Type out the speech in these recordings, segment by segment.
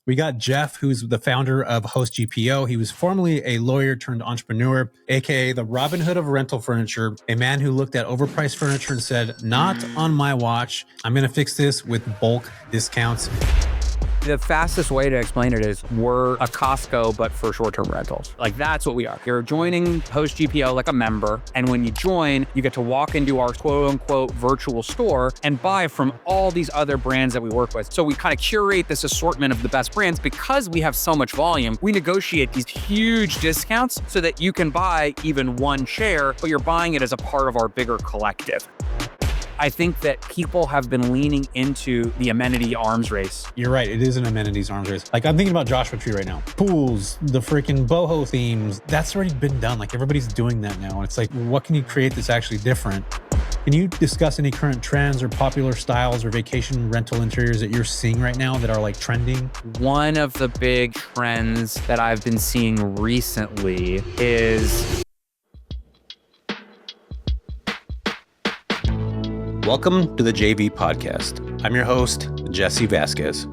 We got Jeff, who's the founder of HostGPO. He was formerly a lawyer turned entrepreneur, aka the Robin Hood of rental furniture, a man who looked at overpriced furniture and said, "Not on my watch. I'm going to fix this with bulk discounts." The fastest way to explain it is we're a Costco, but for short-term rentals. Like, that's what we are. You're joining HostGPO like a member, and when you join, you get to walk into our quote-unquote virtual store and buy from all these other brands that we work with. So we kind of curate this assortment of the best brands. Because we have so much volume, we negotiate these huge discounts so that you can buy even one share, but you're buying it as a part of our bigger collective. I think that people have been leaning into the amenity arms race. You're right. It is an amenities arms race. Like, I'm thinking about Joshua Tree right now. Pools, the freaking boho themes. That's already been done. Like, everybody's doing that now. It's like, what can you create that's actually different? Can you discuss any current trends or popular styles or vacation rental interiors that you're seeing right now that are like trending? One of the big trends that I've been seeing recently is... Welcome to the JV Podcast. I'm your host, Jesse Vasquez.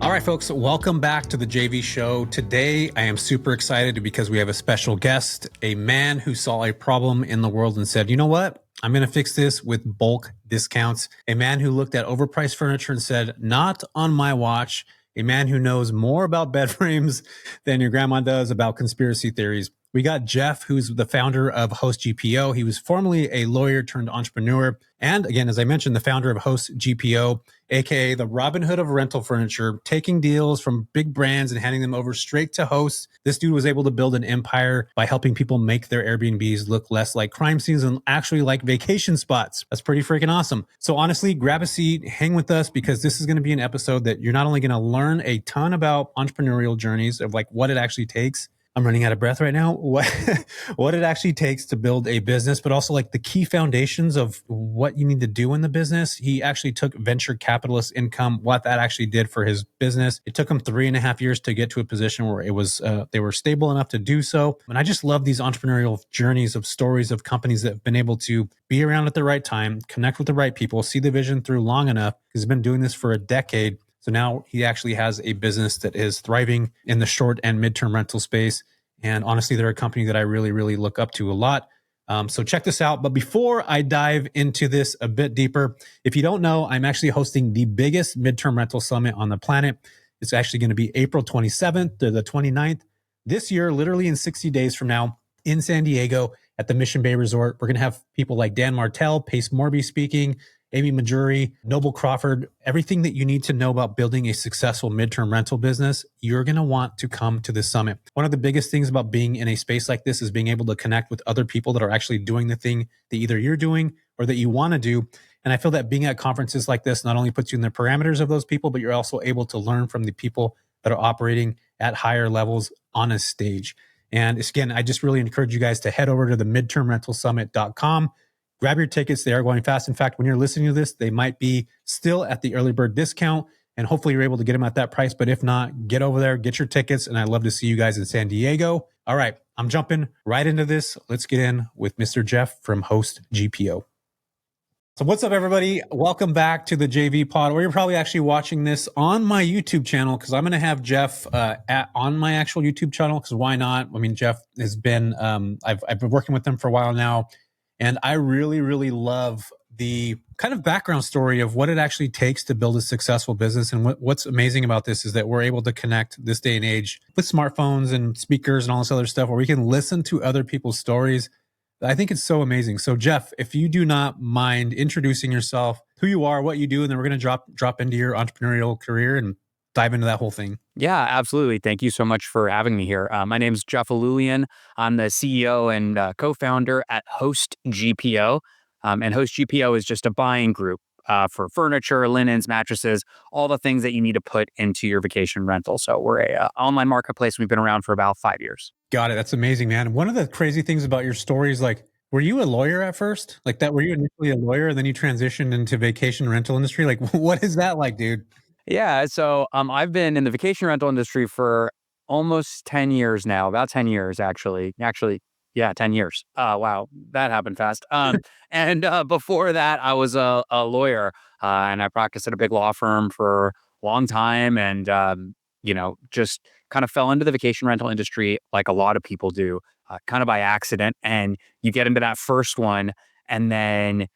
All right, folks, welcome back to the JV Show. Today, I am super excited because we have a special guest, a man who saw a problem in the world and said, you know what? I'm going to fix this with bulk discounts. A man who looked at overpriced furniture and said, not on my watch. A man who knows more about bed frames than your grandma does about conspiracy theories. We got Jeff, who's the founder of HostGPO. He was formerly a lawyer turned entrepreneur. And again, as I mentioned, the founder of HostGPO, aka the Robin Hood of rental furniture, taking deals from big brands and handing them over straight to hosts. This dude was able to build an empire by helping people make their Airbnbs look less like crime scenes and actually like vacation spots. That's pretty freaking awesome. So honestly, grab a seat, hang with us, because this is going to be an episode that you're not only going to learn a ton about entrepreneurial journeys of like what it actually takes. I'm running out of breath right now. What it actually takes to build a business, but also like the key foundations of what you need to do in the business. He actually took venture capitalist income, what that actually did for his business. It took him 3.5 years to get to a position where it was they were stable enough to do so. And I just love these entrepreneurial journeys of stories of companies that have been able to be around at the right time, connect with the right people, see the vision through long enough. He's been doing this for a decade. So now he actually has a business that is thriving in the short and midterm rental space. And honestly, they're a company that I really, really look up to a lot. So check this out. But before I dive into this a bit deeper, if you don't know, I'm actually hosting the biggest midterm rental summit on the planet. It's actually going to be April 27th to the 29th this year, literally in 60 days from now in San Diego at the Mission Bay Resort. We're going to have people like Dan Martell, Pace Morby speaking, Amy Majuri, Noble Crawford, everything that you need to know about building a successful midterm rental business, you're going to want to come to this summit. One of the biggest things about being in a space like this is being able to connect with other people that are actually doing the thing that either you're doing or that you want to do. And I feel that being at conferences like this not only puts you in the parameters of those people, but you're also able to learn from the people that are operating at higher levels on a stage. And again, I just really encourage you guys to head over to the midtermrentalsummit.com. Grab your tickets. They are going fast. In fact, when you're listening to this, they might be still at the early bird discount, and hopefully you're able to get them at that price. But if not, get over there, get your tickets, and I'd love to see you guys in San Diego. All right, I'm jumping right into this. Let's get in with Mr. Jeff from HostGPO. So what's up, everybody? Welcome back to the JV Pod, or you're probably actually watching this on my YouTube channel, because I'm going to have Jeff on my actual YouTube channel, because why not? I mean, Jeff has been, I've been working with him for a while now. And I really, really love the kind of background story of what it actually takes to build a successful business. And what's amazing about this is that we're able to connect this day and age with smartphones and speakers and all this other stuff where we can listen to other people's stories. I think it's so amazing. So Jeff, if you do not mind introducing yourself, who you are, what you do, and then we're going to drop into your entrepreneurial career and dive into that whole thing. Yeah, absolutely. Thank you so much for having me here. My name is Jeff Illulian. I'm the CEO and co-founder at HostGPO. And HostGPO is just a buying group for furniture, linens, mattresses, all the things that you need to put into your vacation rental. So we're a online marketplace. We've been around for about 5 years. Got it. That's amazing, man. One of the crazy things about your story is like, were you a lawyer at first? Like that, were you initially a lawyer and then you transitioned into vacation rental industry? Like, what is that like, dude? Yeah, so I've been in the vacation rental industry for almost 10 years now, about 10 years, actually. Yeah, 10 years. Wow, that happened fast. And before that, I was a lawyer, and I practiced at a big law firm for long time. And, just kind of fell into the vacation rental industry like a lot of people do, kind of by accident. And you get into that first one, and then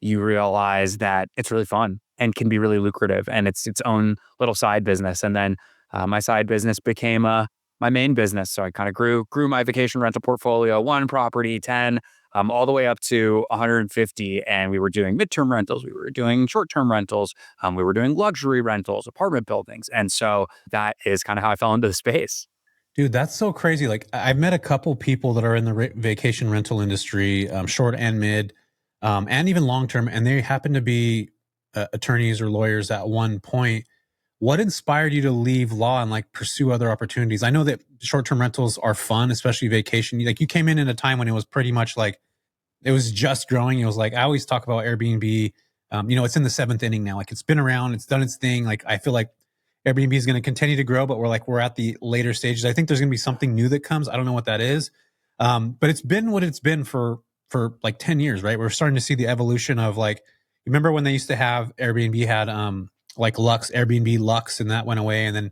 you realize that it's really fun and can be really lucrative, and it's its own little side business. And then my side business became my main business. So I kind of grew my vacation rental portfolio, one property, 10, all the way up to 150. And we were doing midterm rentals, we were doing short-term rentals, we were doing luxury rentals, apartment buildings. And so that is kind of how I fell into the space. Dude, that's so crazy. Like I've met a couple people that are in the vacation rental industry, short and mid, and even long term, and they happen to be attorneys or lawyers at one point. What inspired you to leave law and like pursue other opportunities? I know that short term rentals are fun, especially vacation. Like you came in a time when it was pretty much like it was just growing. It was like I always talk about Airbnb. It's in the seventh inning now. Like it's been around, it's done its thing. Like I feel like Airbnb is going to continue to grow, but we're at the later stages. I think there's going to be something new that comes. I don't know what that is, but it's been what it's been for like 10 years, right? We're starting to see the evolution of like, remember when they used to have Airbnb had like Lux, Airbnb Lux, and that went away, and then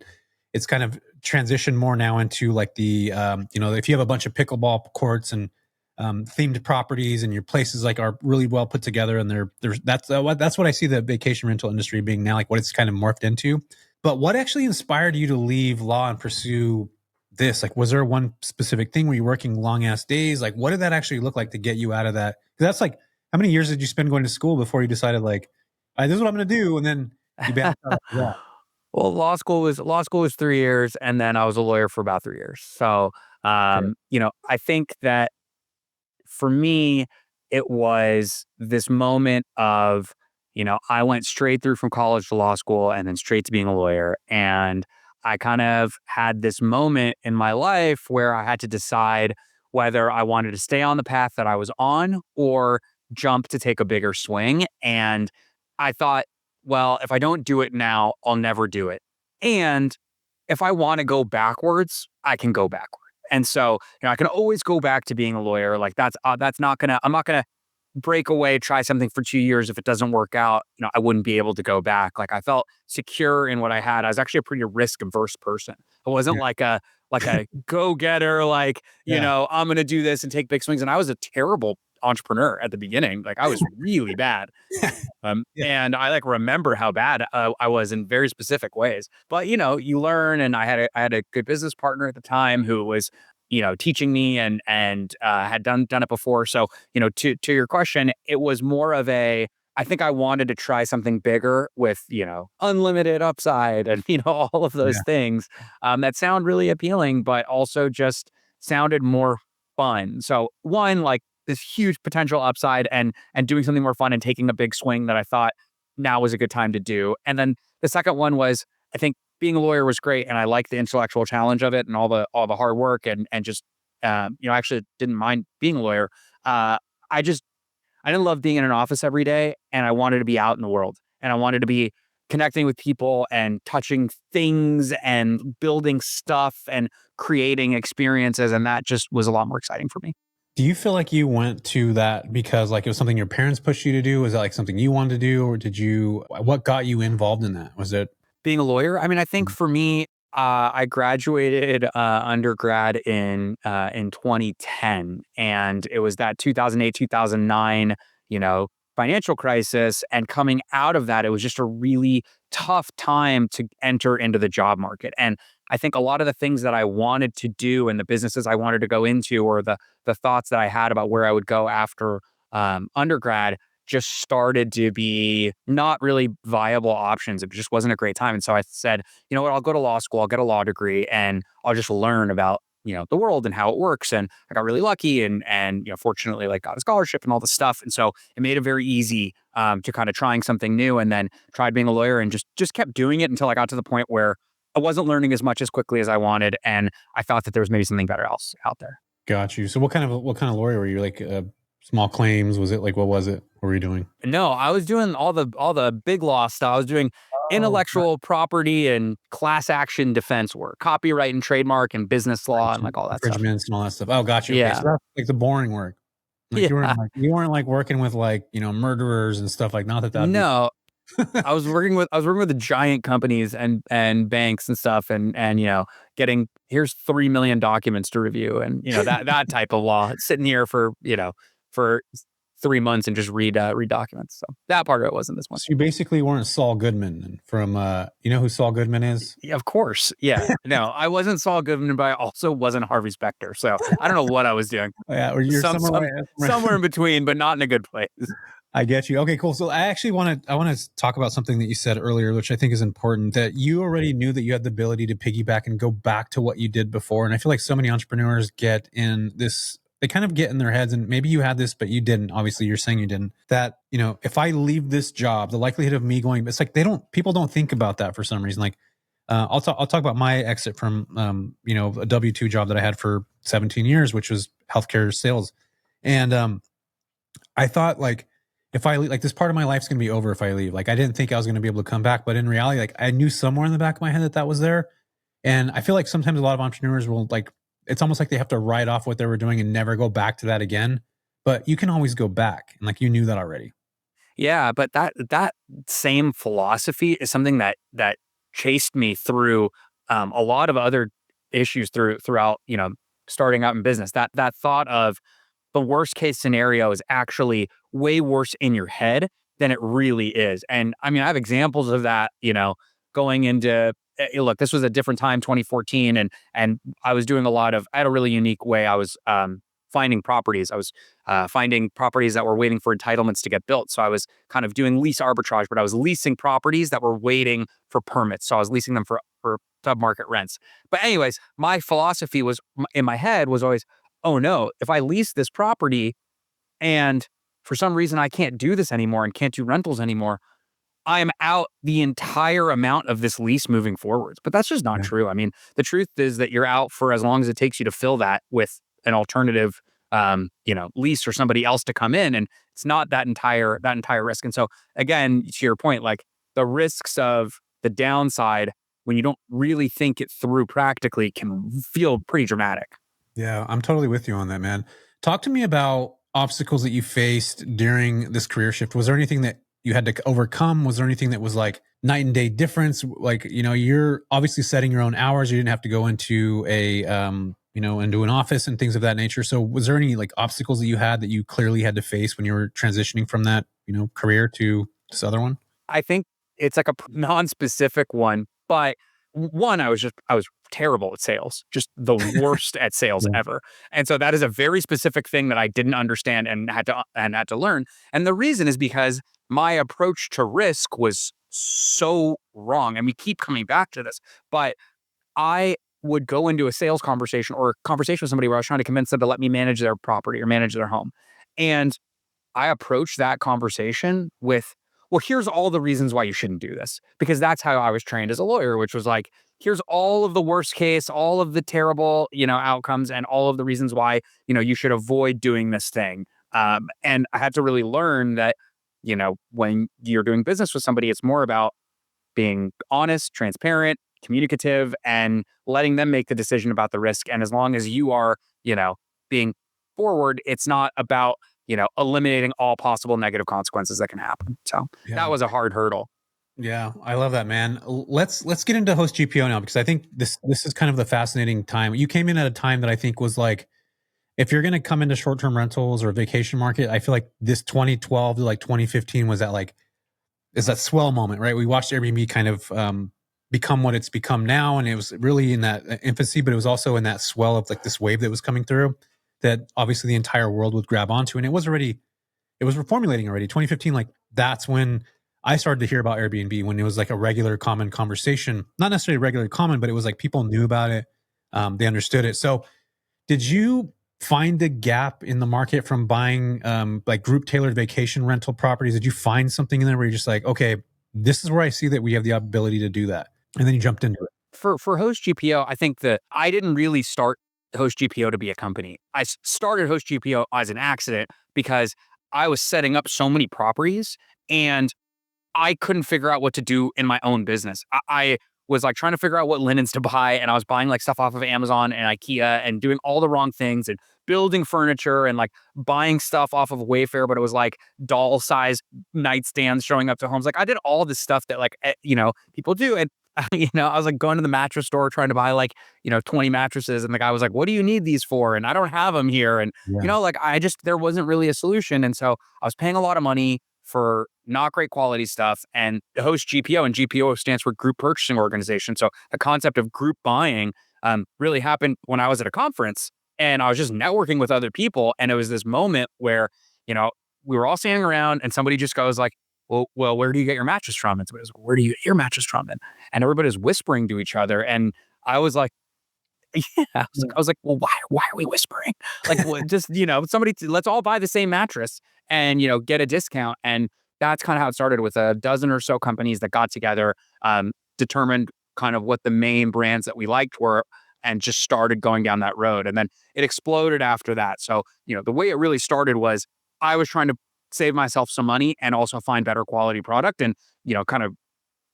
it's kind of transitioned more now into like the if you have a bunch of pickleball courts and themed properties and your places like are really well put together, and that's what I see the vacation rental industry being now, like what it's kind of morphed into. But what actually inspired you to leave law and pursue this? Like, was there one specific thing? Were you working long ass days? Like, what did that actually look like to get you out of that? Because that's like, how many years did you spend going to school before you decided like, all right, this is what I'm going to do, and then you backed out? Yeah, Well, law school was 3 years, and then I was a lawyer for about 3 years. So, sure. I think that for me, it was this moment of, I went straight through from college to law school and then straight to being a lawyer. And I kind of had this moment in my life where I had to decide whether I wanted to stay on the path that I was on or jump to take a bigger swing. And I thought, well, if I don't do it now, I'll never do it. And if I want to go backwards, I can go backwards. And so, I can always go back to being a lawyer. Like I'm not gonna break away, try something for 2 years. If it doesn't work out, I wouldn't be able to go back. Like I felt secure in what I had. I was actually a pretty risk averse person. I wasn't Yeah. like a go getter, like, Yeah. I'm going to do this and take big swings. And I was a terrible entrepreneur at the beginning. Like I was really bad. Yeah. And I like remember how bad I was in very specific ways. But you learn, and I had a good business partner at the time who was teaching me and had done it before. So to your question, it was more of a, I think I wanted to try something bigger with unlimited upside and all of those Yeah. things that sound really appealing, but also just sounded more fun. So one, like this huge potential upside and doing something more fun and taking a big swing that I thought now was a good time to do. And then the second one was, I think being a lawyer was great, and I liked the intellectual challenge of it and all the hard work and just I actually didn't mind being a lawyer. I just I didn't love being in an office every day, and I wanted to be out in the world, and I wanted to be connecting with people and touching things and building stuff and creating experiences, and that just was a lot more exciting for me. Do you feel like you went to that because like it was something your parents pushed you to do? Was that like something you wanted to do, or what got you involved in that? Was it? Being a lawyer, I mean, I think for me, I graduated undergrad in 2010, and it was that 2008 2009, you know, financial crisis. And coming out of that, it was just a really tough time to enter into the job market. And I think a lot of the things that I wanted to do and the businesses I wanted to go into, or the thoughts that I had about where I would go after undergrad, just started to be not really viable options. It just wasn't a great time. And so I said, you know what, I'll go to law school, I'll get a law degree, and I'll just learn about, the world and how it works. And I got really lucky and fortunately like got a scholarship and all this stuff. And so it made it very easy to kind of trying something new, and then tried being a lawyer and just kept doing it until I got to the point where I wasn't learning as much as quickly as I wanted. And I thought that there was maybe something better else out there. Got you. So what kind of lawyer were you? Like small claims? Was it like what was it? What were you doing? No, I was doing all the big law stuff. I was doing Oh, intellectual property and class action defense work, copyright and trademark and business law and like all that stuff. infringements and all that stuff. Oh, got you. Okay, so Yeah. that's like the boring work. Like Yeah. you weren't like working with like murderers and stuff like not that that'd be No. I was working with the giant companies and banks and stuff, and getting, here's 3 million documents to review, and that type of law, sitting here for 3 months and just read documents. So that part of it wasn't this one. So you basically weren't Saul Goodman from, you know who Saul Goodman is? Of course, yeah. No, I wasn't Saul Goodman, but I also wasn't Harvey Specter. So I don't know what I was doing. Yeah, or you're Somewhere in between, but not in a good place. I get you. Okay, cool. So I want to talk about something that you said earlier, which I think is important, that you already knew that you had the ability to piggyback and go back to what you did before. And I feel like so many entrepreneurs get in this, they kind of get in their heads, and maybe you had this, but you didn't. Obviously, you're saying you didn't. That, if I leave this job, the likelihood of me going, it's like people don't think about that for some reason. Like, I'll talk about my exit from, a W-2 job that I had for 17 years, which was healthcare sales. And I thought, like, if I leave, like, this part of my life's going to be over if I leave. Like, I didn't think I was going to be able to come back, but in reality, like, I knew somewhere in the back of my head that was there. And I feel like sometimes a lot of entrepreneurs will, like, it's almost like they have to write off what they were doing and never go back to that again. But you can always go back. And like, you knew that already. Yeah, but that same philosophy is something that chased me through a lot of other issues throughout starting out in business. That thought of the worst case scenario is actually way worse in your head than it really is. And I mean, I have examples of that, going into, look, this was a different time, 2014. And I was doing I had a really unique way. I was finding properties. I was finding properties that were waiting for entitlements to get built. So I was kind of doing lease arbitrage, but I was leasing properties that were waiting for permits. So I was leasing them for sub-market rents. But anyways, my philosophy was, in my head, was always, oh no, if I lease this property and for some reason I can't do this anymore and can't do rentals anymore, I am out the entire amount of this lease moving forwards. But that's just not true. I mean, the truth is that you're out for as long as it takes you to fill that with an alternative, lease or somebody else to come in. And it's not that entire risk. And so again, to your point, like, the risks of the downside, when you don't really think it through practically, can feel pretty dramatic. Yeah, I'm totally with you on that, man. Talk to me about obstacles that you faced during this career shift. Was there anything that you had to overcome? Was there anything that was like night and day difference? Like, you're obviously setting your own hours. You didn't have to go into into an office and things of that nature. So was there any like obstacles that you had that you clearly had to face when you were transitioning from that, career to this other one? I think it's like a non-specific one, but one, I was terrible at sales, just the worst at sales ever. And so that is a very specific thing that I didn't understand and had to learn. And the reason is because my approach to risk was so wrong. And we keep coming back to this, but I would go into a sales conversation or a conversation with somebody where I was trying to convince them to let me manage their property or manage their home. And I approached that conversation with, well, here's all the reasons why you shouldn't do this, because that's how I was trained as a lawyer, which was like, here's all of the worst case, all of the terrible, outcomes, and all of the reasons why, you should avoid doing this thing. And I had to really learn that, when you're doing business with somebody, it's more about being honest, transparent, communicative, and letting them make the decision about the risk. And as long as you are, being forward, it's not about, eliminating all possible negative consequences that can happen. So that was a hard hurdle. Yeah, I love that, man. Let's get into HostGPO now, because I think this is kind of the fascinating time. You came in at a time that I think was like, if you're going to come into short-term rentals or vacation market, I feel like this 2012 to like 2015 was is that swell moment, right? We watched Airbnb kind of become what it's become now, and it was really in that infancy, but it was also in that swell of like this wave that was coming through that obviously the entire world would grab onto, and it was reformulating already. 2015, like, that's when I started to hear about Airbnb, when it was like a regular common conversation, not necessarily regular common, but it was like people knew about it. They understood it. So did you find the gap in the market from buying like group tailored vacation rental properties? Did you find something in there where you're just like, okay, this is where I see that we have the ability to do that? And then you jumped into it. For HostGPO, I think that I didn't really start HostGPO to be a company. I started HostGPO as an accident because I was setting up so many properties and I couldn't figure out what to do in my own business. I was like trying to figure out what linens to buy. And I was buying like stuff off of Amazon and IKEA and doing all the wrong things and building furniture and like buying stuff off of Wayfair, but it was like doll size nightstands showing up to homes. Like I did all this stuff that like, people do. And, I was like going to the mattress store trying to buy like, 20 mattresses. And the guy was like, what do you need these for? And I don't have them here. And, Yeah. like there wasn't really a solution. And so I was paying a lot of money for not great quality stuff. And the host GPO, and GPO stands for Group Purchasing Organization. So the concept of group buying really happened when I was at a conference and I was just networking with other people. And it was this moment where, we were all standing around and somebody just goes like, well, where do you get your mattress from? And somebody was like, where do you get your mattress from? And everybody's whispering to each other. And I was like, yeah, I was like, well, why are we whispering? Like, just, let's all buy the same mattress and, get a discount. And that's kind of how it started with a dozen or so companies that got together, determined kind of what the main brands that we liked were, and just started going down that road. And then it exploded after that. So, the way it really started was I was trying to save myself some money and also find better quality product and, kind of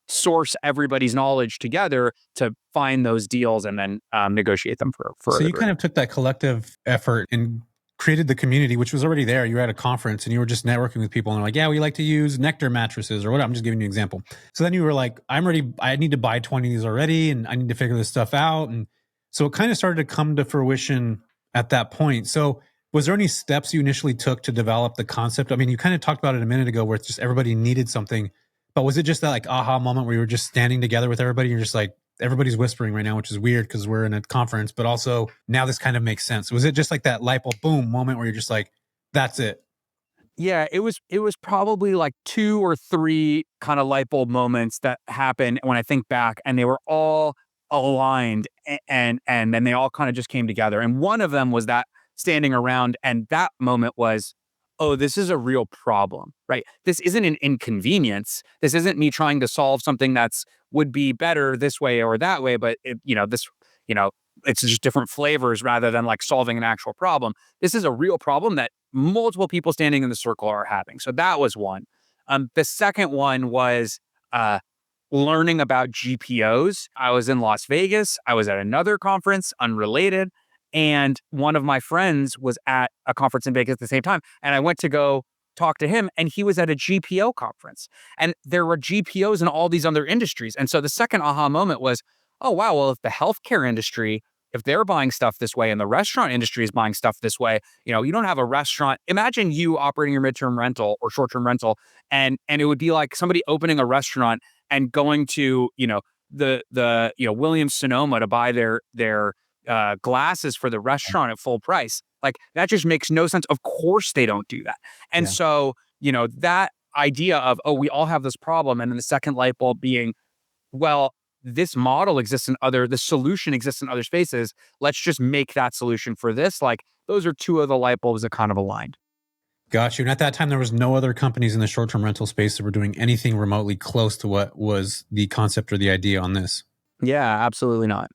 source everybody's knowledge together to find those deals and then negotiate them for So you kind of took that collective effort and created the community, which was already there. You were at a conference and you were just networking with people and they're like, yeah, we like to use Nectar mattresses or whatever. I'm just giving you an example. So then you were like, I need to buy 20 of these already and I need to figure this stuff out. And so it kind of started to come to fruition at that point. So was there any steps you initially took to develop the concept? I mean, you kind of talked about it a minute ago where it's just everybody needed something, but was it just that like aha moment where you were just standing together with everybody and you're just like, everybody's whispering right now, which is weird because we're in a conference, but also now this kind of makes sense. Was it just like that light bulb boom moment where you're just like, that's it? Yeah, it was probably like 2 or 3 kind of light bulb moments that happened when I think back, and they were all aligned and then they all kind of just came together. And one of them was that standing around, and that moment was, oh, this is a real problem, right? This isn't an inconvenience. This isn't me trying to solve something that's would be better this way or that way, but you know, it's just different flavors rather than like solving an actual problem. This is a real problem that multiple people standing in the circle are having. So that was one. The second one was learning about GPOs. I was in Las Vegas. I was at another conference, unrelated. And one of my friends was at a conference in Vegas at the same time. And I went to go talk to him, and he was at a GPO conference. And there were GPOs in all these other industries. And so the second aha moment was, oh, wow, well, if the healthcare industry, if they're buying stuff this way and the restaurant industry is buying stuff this way, you don't have a restaurant. Imagine you operating your midterm rental or short-term rental, and it would be like somebody opening a restaurant and going to, the Williams Sonoma to buy their glasses for the restaurant at full price. Like that just makes no sense. Of course they don't do that. And Yeah. so, that idea of, oh, we all have this problem. And then the second light bulb being, well, this model exists the solution exists in other spaces. Let's just make that solution for this. Like those are two of the light bulbs that kind of aligned. Got you. And at that time, there was no other companies in the short-term rental space that were doing anything remotely close to what was the concept or the idea on this. Yeah, absolutely not.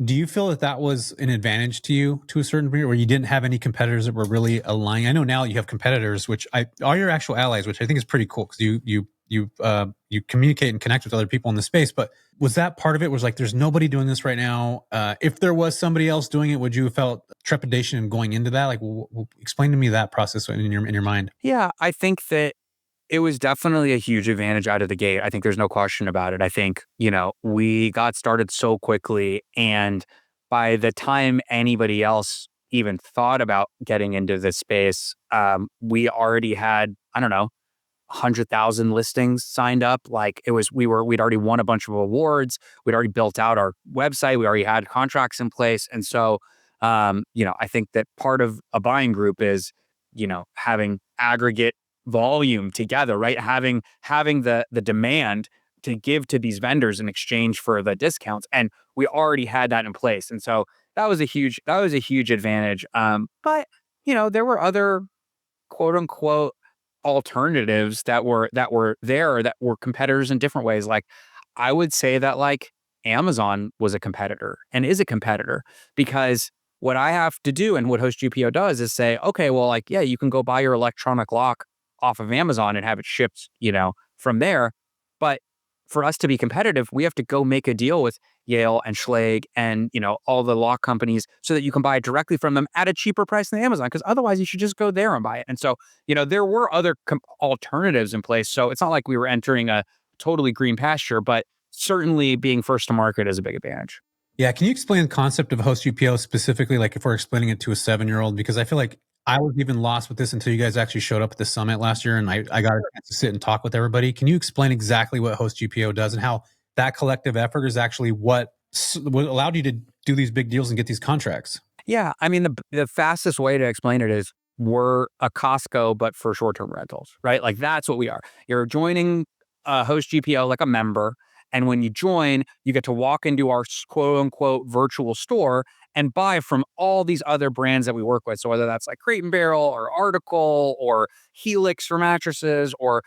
Do you feel that that was an advantage to you to a certain degree, where you didn't have any competitors that were really aligning? I know now you have competitors, which are your actual allies, which I think is pretty cool because you communicate and connect with other people in the space. But was that part of it? Was like, there's nobody doing this right now. If there was somebody else doing it, would you have felt trepidation in going into that? Like, explain to me that process in your mind. Yeah, I think that it was definitely a huge advantage out of the gate. I think there's no question about it. I think, we got started so quickly. And by the time anybody else even thought about getting into this space, we already had, I don't know, 100,000 listings signed up. Like we'd already won a bunch of awards. We'd already built out our website. We already had contracts in place. And so, I think that part of a buying group is, having aggregate volume together, right? Having the demand to give to these vendors in exchange for the discounts. And we already had that in place. And so that was a huge advantage. But there were other quote unquote alternatives that were there that were competitors in different ways. Like I would say that like Amazon was a competitor and is a competitor, because what I have to do and what HostGPO does is say, okay, well, like, yeah, you can go buy your electronic lock off of Amazon and have it shipped, from there. But for us to be competitive, we have to go make a deal with Yale and Schlage and, all the lock companies so that you can buy it directly from them at a cheaper price than Amazon. Because otherwise you should just go there and buy it. And so, there were other alternatives in place. So it's not like we were entering a totally green pasture, but certainly being first to market is a big advantage. Yeah. Can you explain the concept of HostGPO specifically, like if we're explaining it to a 7-year-old? Because I feel like I was even lost with this until you guys actually showed up at the summit last year and I got a chance to sit and talk with everybody. Can you explain exactly what HostGPO does and how that collective effort is actually what allowed you to do these big deals and get these contracts? Yeah. I mean, the fastest way to explain it is we're a Costco, but for short-term rentals, right? Like that's what we are. You're joining HostGPO like a member. And when you join, you get to walk into our quote unquote virtual store and buy from all these other brands that we work with. So whether that's like Crate and Barrel or Article or Helix for mattresses or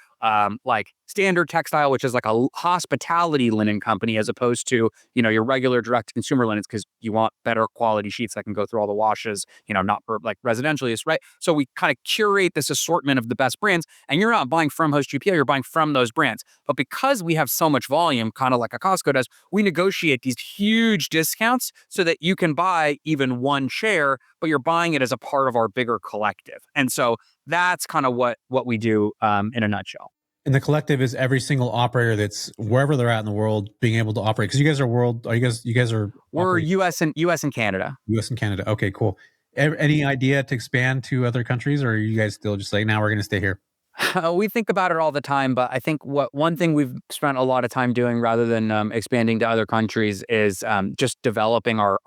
like Standard Textile, which is like a hospitality linen company as opposed to, your regular direct consumer linens because you want better quality sheets that can go through all the washes, not for like residential use, right? So we kind of curate this assortment of the best brands and you're not buying from HostGPO, you're buying from those brands. But because we have so much volume, kind of like a Costco does, we negotiate these huge discounts so that you can buy even one chair, but you're buying it as a part of our bigger collective. And so that's kind of what we do in a nutshell. And the collective is every single operator that's wherever they're at in the world being able to operate. Because you guys are We're US and Canada. US and Canada. Okay, cool. Any idea to expand to other countries, or are you guys still just like, now we're going to stay here? We think about it all the time, but I think one thing we've spent a lot of time doing rather than expanding to other countries is just developing our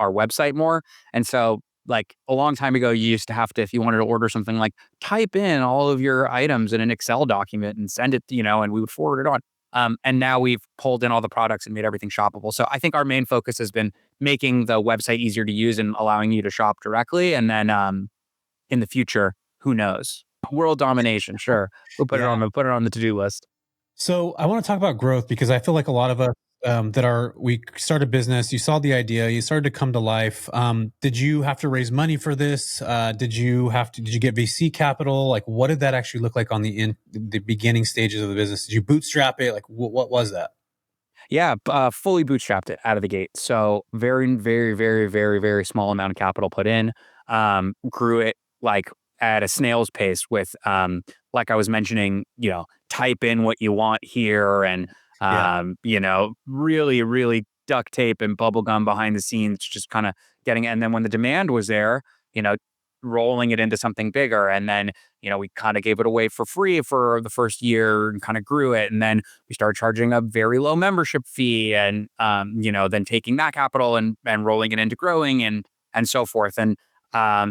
website more. And so like a long time ago, you used to have to, if you wanted to order something, like type in all of your items in an Excel document and send it, and we would forward it on. And now we've pulled in all the products and made everything shoppable. So I think our main focus has been making the website easier to use and allowing you to shop directly. And then in the future, who knows? World domination, sure. We'll put it on the to-do list. So I want to talk about growth because I feel like a lot of us we started business, you saw the idea, you started to come to life. Did you have to raise money for this? Did you get VC capital? Like, what did that actually look like on the beginning stages of the business? Did you bootstrap it? Like, what was that? Yeah, fully bootstrapped it out of the gate. So very, very, very, very, very small amount of capital put in. Grew it like at a snail's pace with, like I was mentioning, type in what you want here and, really, really duct tape and bubble gum behind the scenes, just kind of getting it. And then when the demand was there, rolling it into something bigger. And then, we kind of gave it away for free for the first year and kind of grew it. And then we started charging a very low membership fee and, then taking that capital and rolling it into growing and so forth. And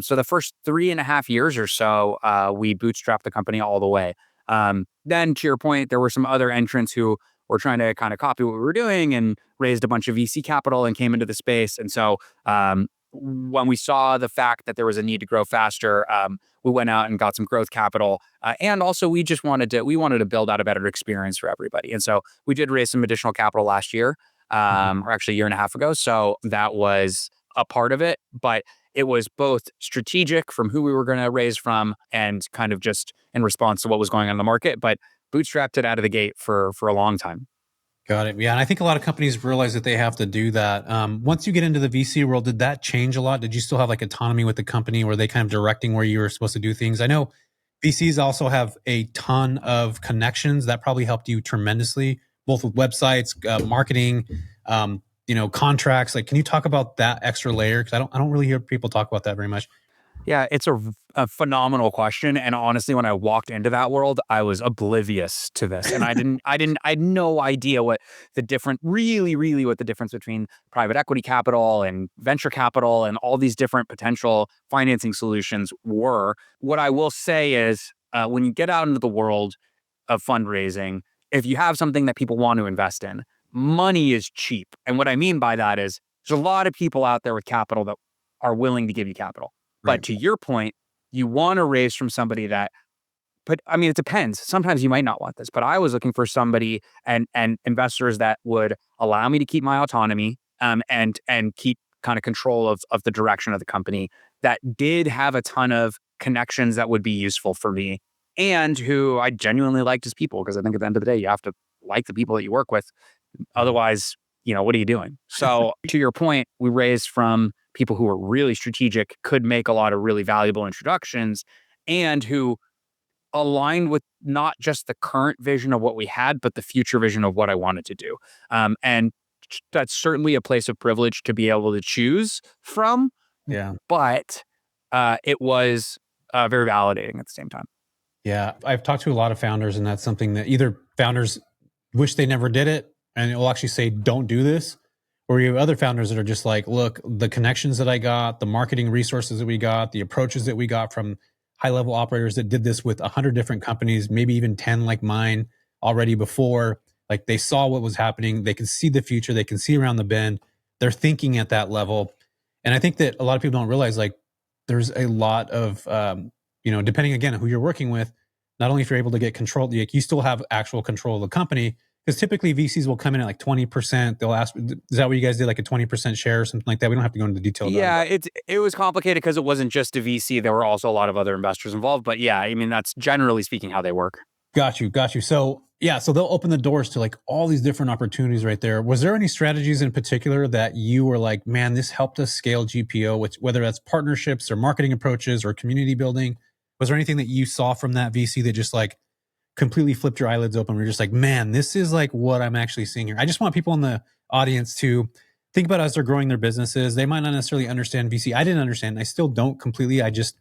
so the first 3.5 years or so, we bootstrapped the company all the way. Then to your point, there were some other entrants who were trying to kind of copy what we were doing and raised a bunch of VC capital and came into the space. And so when we saw the fact that there was a need to grow faster, we went out and got some growth capital. And also we wanted to build out a better experience for everybody. And so we did raise some additional capital last year, or actually a year and a half ago. So that was a part of it, but it was both strategic from who we were going to raise from and kind of just in response to what was going on in the market, but bootstrapped it out of the gate for a long time. Got it. Yeah. And I think a lot of companies realize that they have to do that. Once you get into the VC world, did that change a lot? Did you still have like autonomy with the company? Were they kind of directing where you were supposed to do things? I know VCs also have a ton of connections that probably helped you tremendously, both with websites, marketing, contracts. Like, can you talk about that extra layer? Because I don't really hear people talk about that very much. Yeah, it's a phenomenal question. And honestly, when I walked into that world, I was oblivious to this. And I had no idea what the difference between private equity capital and venture capital and all these different potential financing solutions were. What I will say is when you get out into the world of fundraising, if you have something that people want to invest in, money is cheap. And what I mean by that is there's a lot of people out there with capital that are willing to give you capital. But Right. to your point, you want to raise from somebody that, but I mean, it depends. Sometimes you might not want this, but I was looking for somebody and investors that would allow me to keep my autonomy and keep kind of control of the direction of the company, that did have a ton of connections that would be useful for me and who I genuinely liked as people. Because I think at the end of the day, you have to like the people that you work with. Otherwise, what are you doing? So to your point, we raised from people who are really strategic, could make a lot of really valuable introductions, and who aligned with not just the current vision of what we had, but the future vision of what I wanted to do. And that's certainly a place of privilege to be able to choose from. Yeah. But it was very validating at the same time. Yeah. I've talked to a lot of founders, and that's something that either founders wish they never did it and it will actually say, don't do this. Or you have other founders that are just like, look, the connections that I got, the marketing resources that we got, the approaches that we got from high level operators that did this with 100 different companies, maybe even 10 like mine already before. Like they saw what was happening. They can see the future. They can see around the bend. They're thinking at that level. And I think that a lot of people don't realize, like, there's a lot of, depending again who you're working with, not only if you're able to get control, like you still have actual control of the company. Because typically VCs will come in at like 20%. They'll ask, is that what you guys did? Like a 20% share or something like that? We don't have to go into detail about it. Yeah, it was complicated because it wasn't just a VC. There were also a lot of other investors involved. But yeah, I mean, that's generally speaking how they work. Got you. So yeah, so they'll open the doors to like all these different opportunities right there. Was there any strategies in particular that you were like, man, this helped us scale GPO, which whether that's partnerships or marketing approaches or community building? Was there anything that you saw from that VC that just like completely flipped your eyelids open? We're just like, man, this is like what I'm actually seeing here. I just want people in the audience to think about as they're growing their businesses. They might not necessarily understand VC. I didn't understand. I still don't completely. I just,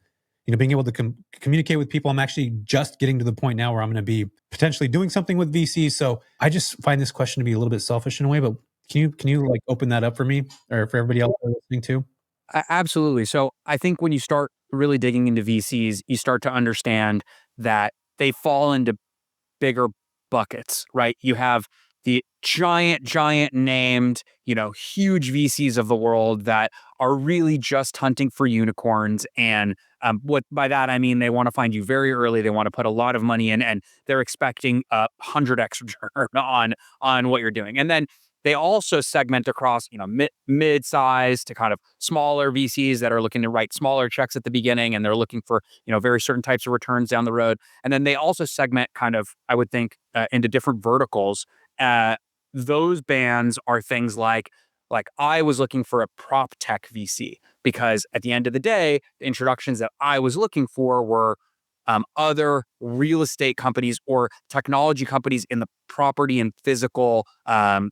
being able to communicate with people. I'm actually just getting to the point now where I'm going to be potentially doing something with VC. So I just find this question to be a little bit selfish in a way, but can you like open that up for me or for everybody else listening too? Absolutely. So I think when you start really digging into VCs, you start to understand that they fall into bigger buckets, right? You have the giant named, huge VCs of the world that are really just hunting for unicorns. And what by that, I mean, they want to find you very early. They want to put a lot of money in, and they're expecting a 100x return on what you're doing. And then they also segment across, mid-size to kind of smaller VCs that are looking to write smaller checks at the beginning, and they're looking for, very certain types of returns down the road. And then they also segment kind of, I would think, into different verticals. Those bands are things like I was looking for a prop tech VC because at the end of the day, the introductions that I was looking for were other real estate companies or technology companies in the property and physical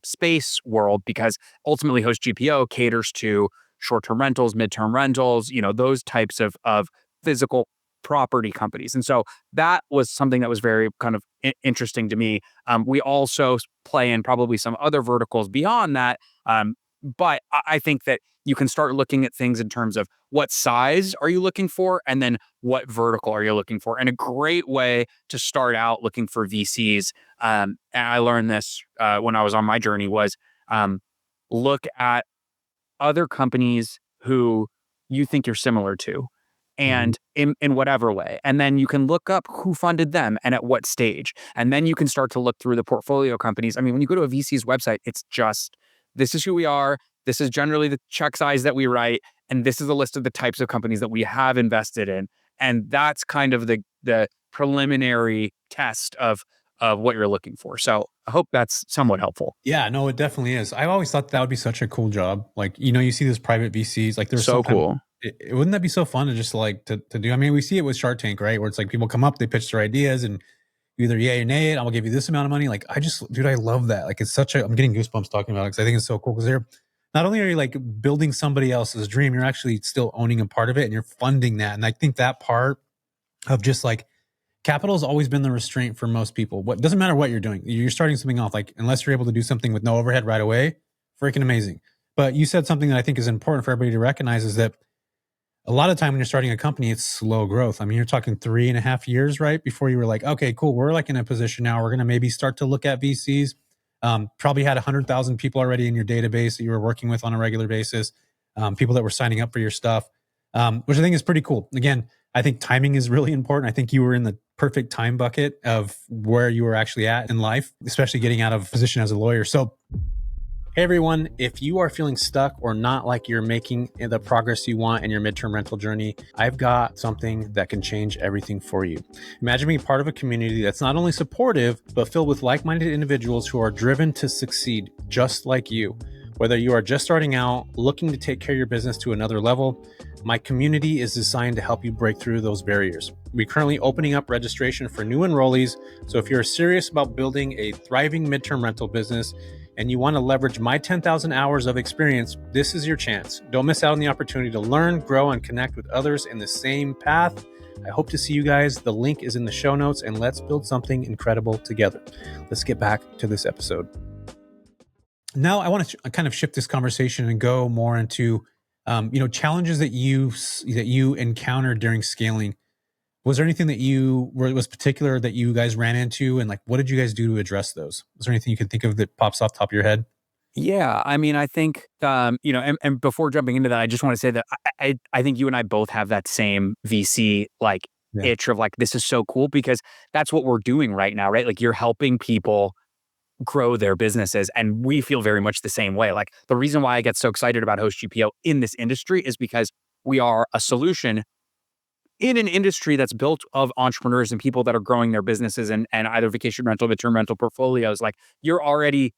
space world, because ultimately HostGPO caters to short-term rentals, midterm rentals, those types of physical property companies. And so that was something that was very kind of interesting to me. We also play in probably some other verticals beyond that. But I think that you can start looking at things in terms of what size are you looking for, and then what vertical are you looking for. And a great way to start out looking for VCs, and I learned this when I was on my journey, was look at other companies who you think you're similar to, and in whatever way. And then you can look up who funded them and at what stage. And then you can start to look through the portfolio companies. I mean, when you go to a VC's website, it's just, this is who we are. This is generally the check size that we write. And this is a list of the types of companies that we have invested in. And that's kind of the preliminary test of what you're looking for. So I hope that's somewhat helpful. Yeah, no, it definitely is. I've always thought that would be such a cool job. Like, you see these private VCs, like there's so cool. Wouldn't that be so fun to just like to do? I mean, we see it with Shark Tank, right? Where it's like people come up, they pitch their ideas, and either yay or nay it, I'll give you this amount of money. Like, I love that. Like, it's I'm getting goosebumps talking about it because I think it's so cool, because they're not only are you like building somebody else's dream, you're actually still owning a part of it and you're funding that. And I think that part of just like capital has always been the restraint for most people. What doesn't matter what you're doing, you're starting something off, like unless you're able to do something with no overhead right away, freaking amazing. But you said something that I think is important for everybody to recognize, is that a lot of time when you're starting a company, it's slow growth. I mean, you're talking 3.5 years, right? Before you were like, okay, cool. We're like in a position now. We're going to maybe start to look at VCs. Probably had 100,000 people already in your database that you were working with on a regular basis. People that were signing up for your stuff, which I think is pretty cool. Again, I think timing is really important. I think you were in the perfect time bucket of where you were actually at in life, especially getting out of position as a lawyer. So Hey everyone, if you are feeling stuck or not like you're making the progress you want in your midterm rental journey, I've got something that can change everything for you. Imagine being part of a community that's not only supportive, but filled with like-minded individuals who are driven to succeed just like you. Whether you are just starting out, looking to take care of your business to another level, my community is designed to help you break through those barriers. We're currently opening up registration for new enrollees, so if you're serious about building a thriving midterm rental business and you want to leverage my 10,000 hours of experience, this is your chance. Don't miss out on the opportunity to learn, grow, and connect with others in the same path. I hope to see you guys. The link is in the show notes, and let's build something incredible together. Let's get back to this episode. Now, I want to kind of shift this conversation and go more into, challenges that you encountered during scaling. Was there anything that was particular that you guys ran into, and like, what did you guys do to address those? Was there anything you can think of that pops off the top of your head? Yeah, I mean, I think, and before jumping into that, I just want to say that I think you and I both have that same VC like Yeah. itch of like, this is so cool because that's what we're doing right now, right? Like you're helping people grow their businesses. And we feel very much the same way. Like the reason why I get so excited about HostGPO in this industry is because we are a solution in an industry that's built of entrepreneurs and people that are growing their businesses and either vacation rental, midterm rental portfolios. Like you're already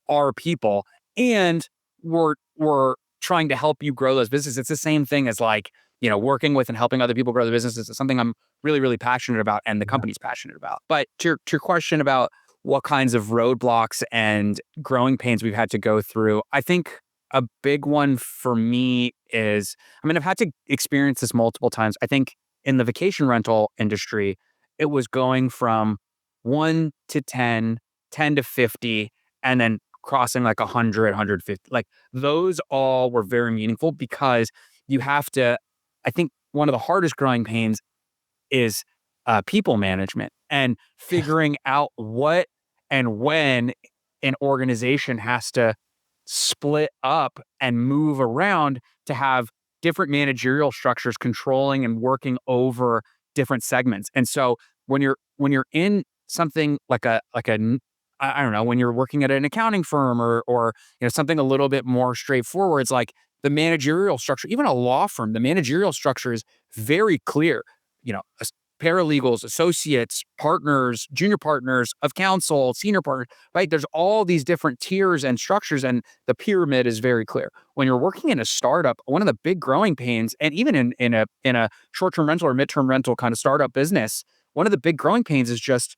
our people, and we're trying to help you grow those businesses. It's the same thing as like, working with and helping other people grow their businesses. It's something I'm really, really passionate about and the company's passionate about. But to your question about what kinds of roadblocks and growing pains we've had to go through, I think a big one for me is, I've had to experience this multiple times. I think in the vacation rental industry, it was going from 1 to 10, 10 to 50, and then crossing like 100, 150. Like those all were very meaningful because you have to, I think one of the hardest growing pains is people management and figuring out what and when an organization has to split up and move around to have different managerial structures controlling and working over different segments. And so when you're in something like I don't know, when you're working at an accounting firm or something a little bit more straightforward, it's like the managerial structure, even a law firm, the managerial structure is very clear. Paralegals, associates, partners, junior partners of counsel, senior partners, right? There's all these different tiers and structures, and the pyramid is very clear. When you're working in a startup, one of the big growing pains, and even in a short-term rental or midterm rental kind of startup business, one of the big growing pains is just,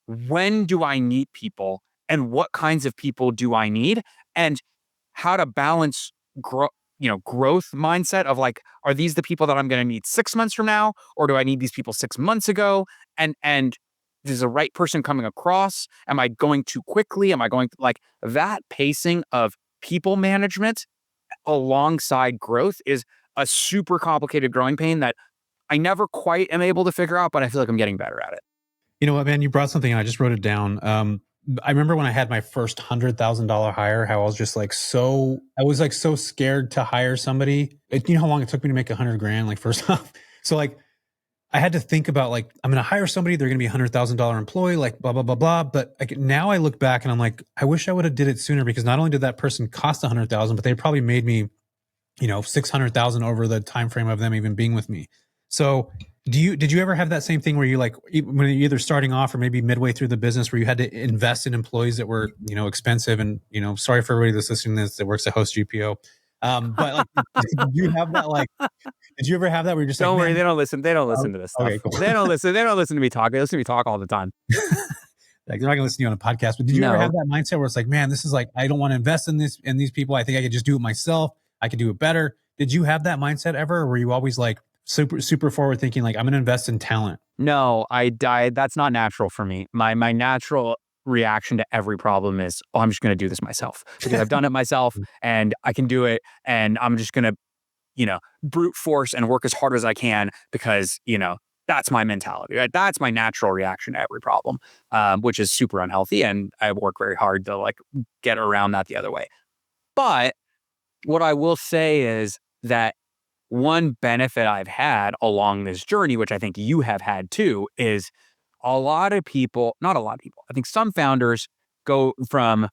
when do I need people and what kinds of people do I need, and how to balance growth mindset of like, are these the people that I'm going to need 6 months from now, or do I need these people 6 months ago? And is the right person coming across? Am I going too quickly? Am I going like that pacing of people management alongside growth is a super complicated growing pain that I never quite am able to figure out, but I feel like I'm getting better at it. You know what, man? You brought something and I just wrote it down. I remember when I had my first $100,000 hire, how I was just like so scared to hire somebody. You know how long it took me to make $100,000, like first off. So like I had to think about like, I'm going to hire somebody, they're going to be $100,000 employee, like blah, blah, blah, blah. But like now I look back and I'm like, I wish I would have did it sooner, because not only did that person cost 100,000, but they probably made me, 600,000 over the time frame of them even being with me. So did you ever have that same thing where you like, when you're either starting off or maybe midway through the business, where you had to invest in employees that were, expensive, and, sorry for everybody that's listening to this that works at HostGPO. But like, did you have that, like, did you ever have that where you're just don't like, worry, they don't listen to this stuff. Okay, cool. They don't listen to me talk. They listen to me talk all the time. Like, they're not gonna listen to you on a podcast, but did you ever have that mindset where it's like, man, this is like, I don't want to invest in these people. I think I could just do it myself. I could do it better. Did you have that mindset ever? Or were you always like super forward thinking, like, I'm going to invest in talent? No, that's not natural for me. My natural reaction to every problem is, oh, I'm just going to do this myself because I've done it myself and I can do it. And I'm just going to, brute force and work as hard as I can because, that's my mentality, right? That's my natural reaction to every problem, which is super unhealthy. And I work very hard to like get around that the other way. But what I will say is that one benefit I've had along this journey, which I think you have had too, is not a lot of people, I think some founders go from,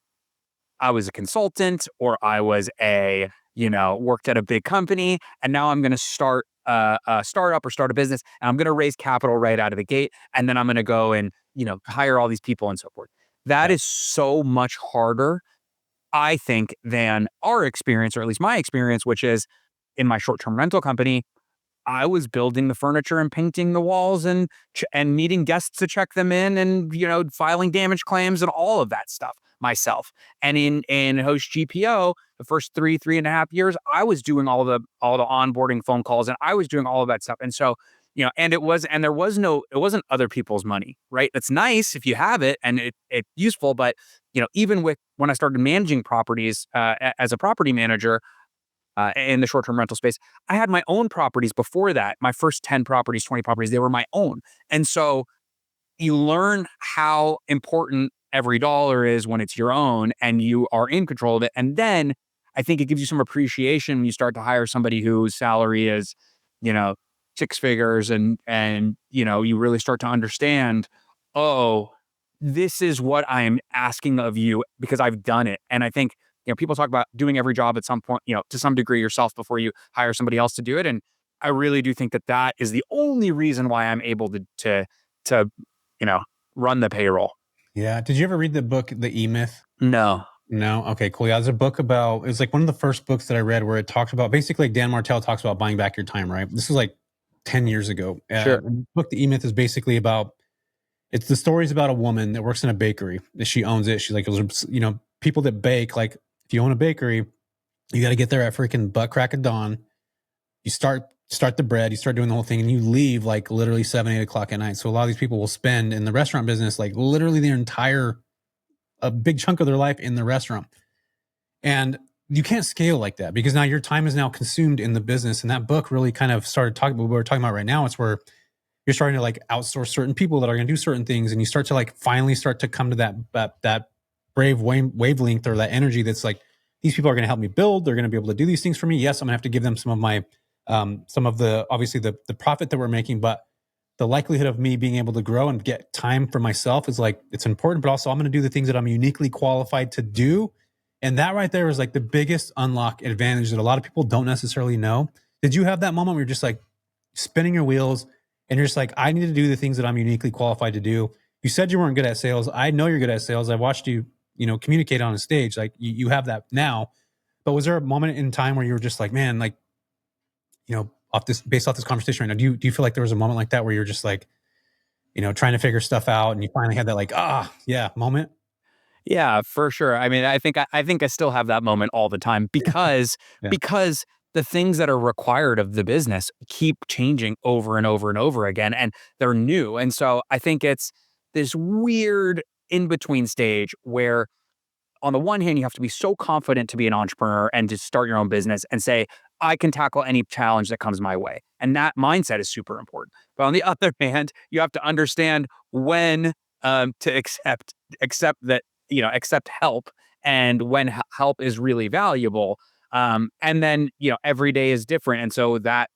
I was a consultant or I was worked at a big company, and now I'm going to start a startup or start a business, and I'm going to raise capital right out of the gate, and then I'm going to go and hire all these people and so forth. That Yeah. is so much harder, I think, than our experience, or at least my experience, which is in my short-term rental company. I was building the furniture and painting the walls and meeting guests to check them in, and filing damage claims and all of that stuff myself. And in Host GPO, the first 3.5 years, I was doing all the onboarding phone calls, and I was doing all of that stuff. And so, and it wasn't other people's money, right? It's nice if you have it and it's useful, but even when I started managing properties as a property manager, in the short-term rental space, I had my own properties before that. My first 10 properties, 20 properties, they were my own. And so you learn how important every dollar is when it's your own and you are in control of it. And then I think it gives you some appreciation when you start to hire somebody whose salary is, you know, six figures, and you really start to understand, oh, this is what I am asking of you because I've done it. And I think, people talk about doing every job at some point, to some degree yourself before you hire somebody else to do it. And I really do think that that is the only reason why I'm able to you know, run the payroll. Yeah. Did you ever read the book, The E-Myth? No. No? Okay, cool. Yeah, there's a book about, it was like one of the first books that I read where it talks about, basically like Dan Martell talks about buying back your time, right? This is like 10 years ago. Sure. The book, The E-Myth, is basically about, it's the stories about a woman that works in a bakery. She owns it. She's like, people that bake, like if you own a bakery, you got to get there at freaking butt crack of dawn. You start the bread, you start doing the whole thing, and you leave like literally 7, 8 o'clock at night. So a lot of these people will spend in the restaurant business, like literally a big chunk of their life in the restaurant. And you can't scale like that because now your time is now consumed in the business. And that book really kind of started talking about what we're talking about right now. It's where you're starting to like outsource certain people that are going to do certain things. And you start to like finally start to come to that brave wavelength or that energy that's like, these people are going to help me build. They're going to be able to do these things for me. Yes, I'm going to have to give them some of the obviously the profit that we're making, but the likelihood of me being able to grow and get time for myself is like, it's important, but also I'm going to do the things that I'm uniquely qualified to do. And that right there is like the biggest unlock advantage that a lot of people don't necessarily know. Did you have that moment where you're just like spinning your wheels and you're just like, I need to do the things that I'm uniquely qualified to do? You said you weren't good at sales. I know you're good at sales. I watched you, communicate on a stage. Like you have that now. But was there a moment in time where you were just like, man, like, based off this conversation right now, do you feel like there was a moment like that where you're just like, trying to figure stuff out and you finally had that like, yeah, moment? Yeah, for sure. I mean, I think I still have that moment all the time because Yeah. because the things that are required of the business keep changing over and over and over again, and they're new. And so I think it's this weird in between stage where, on the one hand, you have to be so confident to be an entrepreneur and to start your own business and say, I can tackle any challenge that comes my way. And that mindset is super important. But on the other hand, you have to understand when to accept that, accept help, and when help is really valuable. And then, every day is different. And so that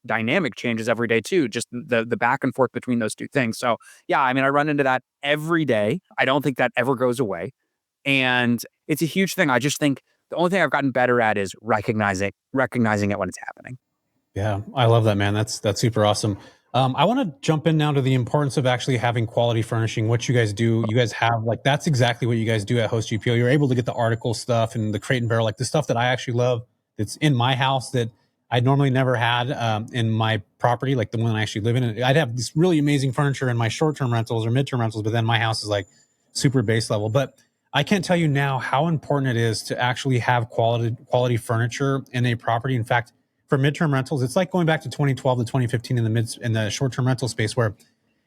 dynamic changes every day too, just the back and forth between those two things. So yeah, I mean, I run into that every day. I don't think that ever goes away. And it's a huge thing. I just think the only thing I've gotten better at is recognizing it when it's happening. Yeah, I love that, man. That's super awesome. I want to jump in now to the importance of actually having quality furnishing. What you guys do, you guys have like, that's exactly what you guys do at HostGPO. You're able to get the article stuff and the crate and barrel, like the stuff that I actually love. That's in my house that I normally never had in my property, like the one I actually live in. And I'd have this really amazing furniture in my short-term rentals or midterm rentals, but then my house is like super base level. But I can't tell you now how important it is to actually have quality furniture in a property. In fact, for midterm rentals, it's like going back to 2012 to 2015 in the short-term rental space, where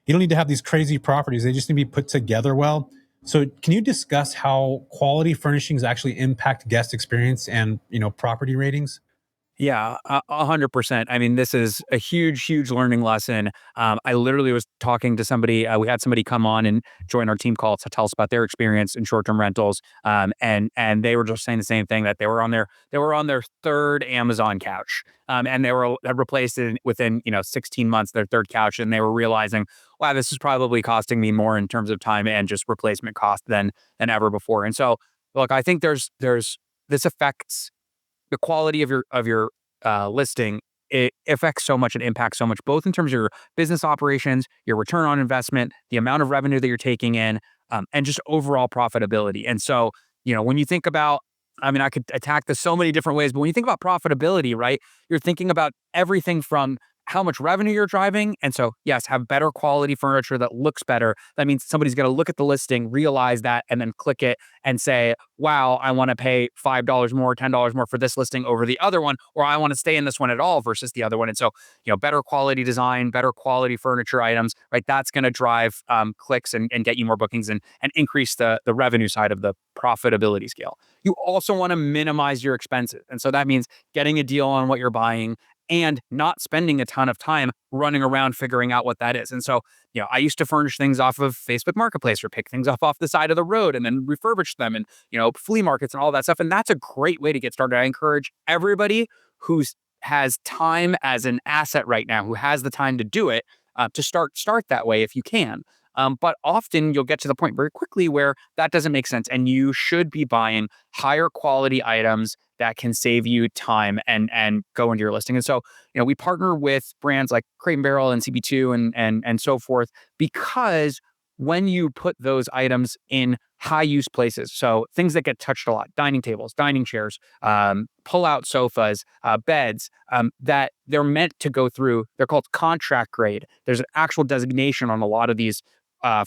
you don't need to have these crazy properties. They just need to be put together well. So can you discuss how quality furnishings actually impact guest experience and, property ratings? Yeah, 100%. I mean, this is a huge, huge learning lesson. I literally was talking to somebody. We had somebody come on and join our team call to tell us about their experience in short-term rentals. And they were just saying the same thing, that they were on their third Amazon couch, and had replaced it within 16 months, their third couch, and they were realizing, wow, this is probably costing me more in terms of time and just replacement cost than ever before. And so Look, I think this affects the quality of your listing. It affects so much and impacts so much, both in terms of your business operations, your return on investment, the amount of revenue that you're taking in, and just overall profitability. And so, when you think about, I mean, I could attack this so many different ways, but when you think about profitability, right, you're thinking about everything from how much revenue you're driving. And so, yes, have better quality furniture that looks better. That means somebody's going to look at the listing, realize that, and then click it and say, wow, I want to pay $5 more, $10 more for this listing over the other one, or I want to stay in this one at all versus the other one. And so, better quality design, better quality furniture items, right? That's going to drive clicks and get you more bookings and increase the revenue side of the profitability scale. You also want to minimize your expenses. And so that means getting a deal on what you're buying and not spending a ton of time running around figuring out what that is. And so, I used to furnish things off of Facebook Marketplace or pick things off the side of the road and then refurbish them and, flea markets and all that stuff. And that's a great way to get started. I encourage everybody who has time as an asset right now, who has the time to do it, to start that way if you can. But often you'll get to the point very quickly where that doesn't make sense. And you should be buying higher quality items that can save you time and go into your listing. And so, we partner with brands like Crate and Barrel and CB2 and so forth, because when you put those items in high use places, so things that get touched a lot, dining tables, dining chairs, pull out sofas, beds, that they're meant to go through, they're called contract grade. There's an actual designation on a lot of these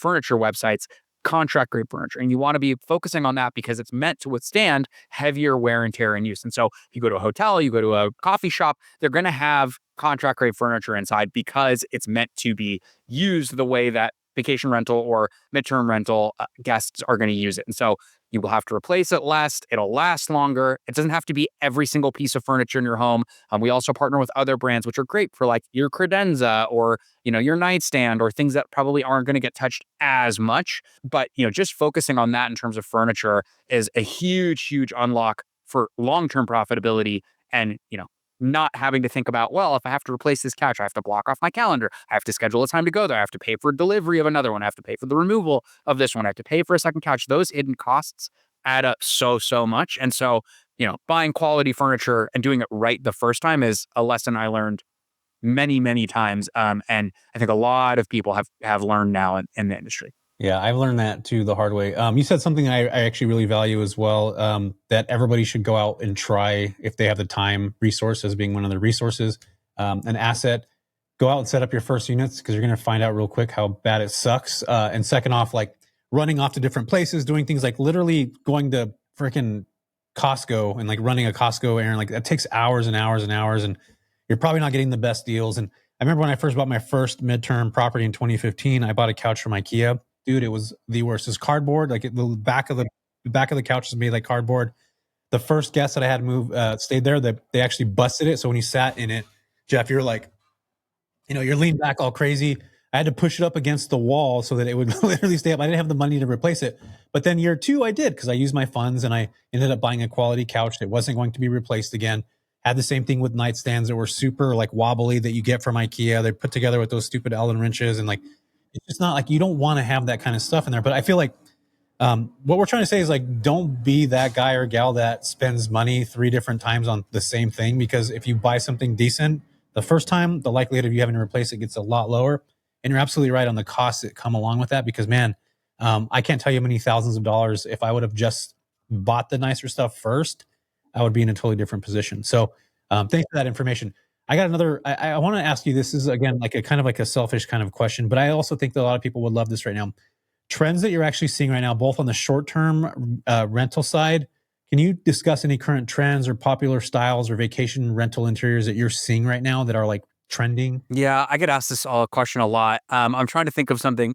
furniture websites, contract grade furniture. And you want to be focusing on that because it's meant to withstand heavier wear and tear in use. And so if you go to a hotel, you go to a coffee shop, they're going to have contract grade furniture inside because it's meant to be used the way that vacation rental or midterm rental guests are going to use it. And so you will have to replace it less. It'll last longer. It doesn't have to be every single piece of furniture in your home. We also partner with other brands, which are great for like your credenza or, your nightstand or things that probably aren't going to get touched as much. But, just focusing on that in terms of furniture is a huge, huge unlock for long-term profitability and, not having to think about, well, if I have to replace this couch, I have to block off my calendar. I have to schedule a time to go there. I have to pay for delivery of another one. I have to pay for the removal of this one. I have to pay for a second couch. Those hidden costs add up so much. And so, buying quality furniture and doing it right the first time is a lesson I learned many, many times. And I think a lot of people have learned now in the industry. Yeah, I've learned that too the hard way. You said something I actually really value as well, that everybody should go out and try if they have the time, resources being one of the resources, an asset. Go out and set up your first units because you're going to find out real quick how bad it sucks. And second off, like running off to different places, doing things like literally going to freaking Costco and like running a Costco errand, like that takes hours and hours and hours, and you're probably not getting the best deals. And I remember when I first bought my first midterm property in 2015, I bought a couch from IKEA. Dude, it was the worst. It's cardboard. Like the back of the couch is made like cardboard. The first guest that I had move stayed there. They actually busted it. So when you sat in it, Jeff, you're like, you're leaned back all crazy. I had to push it up against the wall so that it would literally stay up. I didn't have the money to replace it. But then year two, I did because I used my funds and I ended up buying a quality couch that wasn't going to be replaced again. Had the same thing with nightstands that were super like wobbly that you get from IKEA. They're put together with those stupid Allen wrenches and like, it's just not like you don't want to have that kind of stuff in there. But I feel like what we're trying to say is like, don't be that guy or gal that spends money 3 different times on the same thing, because if you buy something decent the first time, the likelihood of you having to replace it gets a lot lower. And you're absolutely right on the costs that come along with that, because man, I can't tell you how many thousands of dollars, if I would have just bought the nicer stuff first, I would be in a totally different position. So thanks for that information. I got another, I want to ask you, this is again, like a kind of like a selfish kind of question, but I also think that a lot of people would love this right now. Trends that you're actually seeing right now, both on the short-term rental side. Can you discuss any current trends or popular styles or vacation rental interiors that you're seeing right now that are like trending? Yeah, I get asked this question a lot. I'm trying to think of something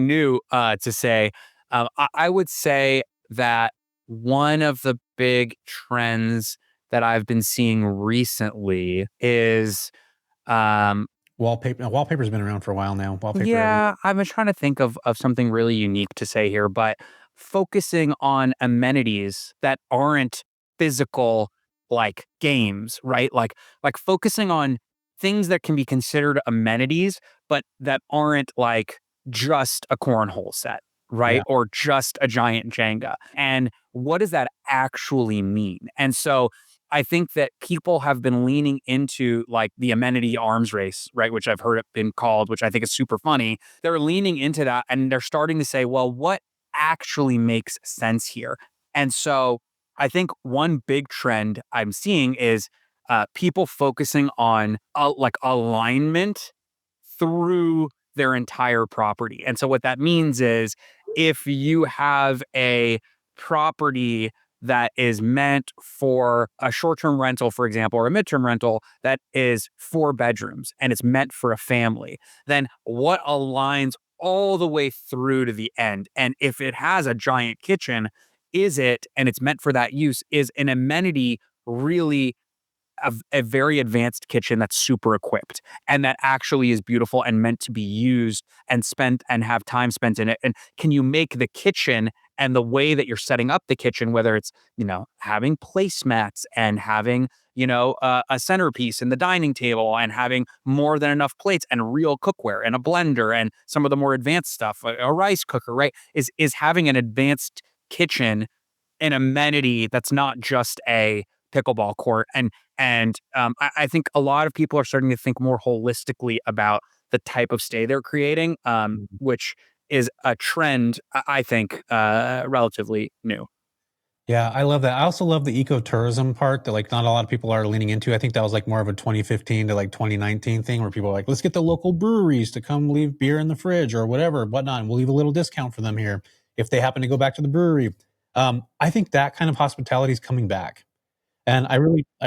new to say. I would say that one of the big trends that I've been seeing recently is Wallpaper. Wallpaper's been around for a while now. Wallpaper. yeah, I've been trying to think of something really unique to say here, but focusing on amenities that aren't physical, like games, right? Like focusing on things that can be considered amenities, but that aren't like just a cornhole set, right? Yeah. Or just a giant Jenga. And what does that actually mean? And so I think that people have been leaning into like the amenity arms race, right? Which I've heard it been called, which I think is super funny. They're leaning into that and they're starting to say, well, what actually makes sense here? And so I think one big trend I'm seeing is people focusing on like alignment through their entire property. And so what that means is if you have a property that is meant for a short-term rental, for example, or a midterm rental that is 4 bedrooms and it's meant for a family, then what aligns all the way through to the end? And if it has a giant kitchen, is it, and it's meant for that use, is an amenity really a very advanced kitchen that's super equipped and that actually is beautiful and meant to be used and spent and have time spent in it? And can you make the kitchen and the way that you're setting up the kitchen, whether it's, having placemats and having, a centerpiece in the dining table and having more than enough plates and real cookware and a blender and some of the more advanced stuff, a rice cooker, right? Is having an advanced kitchen an amenity that's not just a pickleball court. And I think a lot of people are starting to think more holistically about the type of stay they're creating, which is a trend I think relatively new. Yeah, I love that. I also love the ecotourism part that like not a lot of people are leaning into. I think that was like more of a 2015 to like 2019 thing where people are like, let's get the local breweries to come leave beer in the fridge or whatever, whatnot. And we'll leave a little discount for them here if they happen to go back to the brewery. I think that kind of hospitality is coming back. And I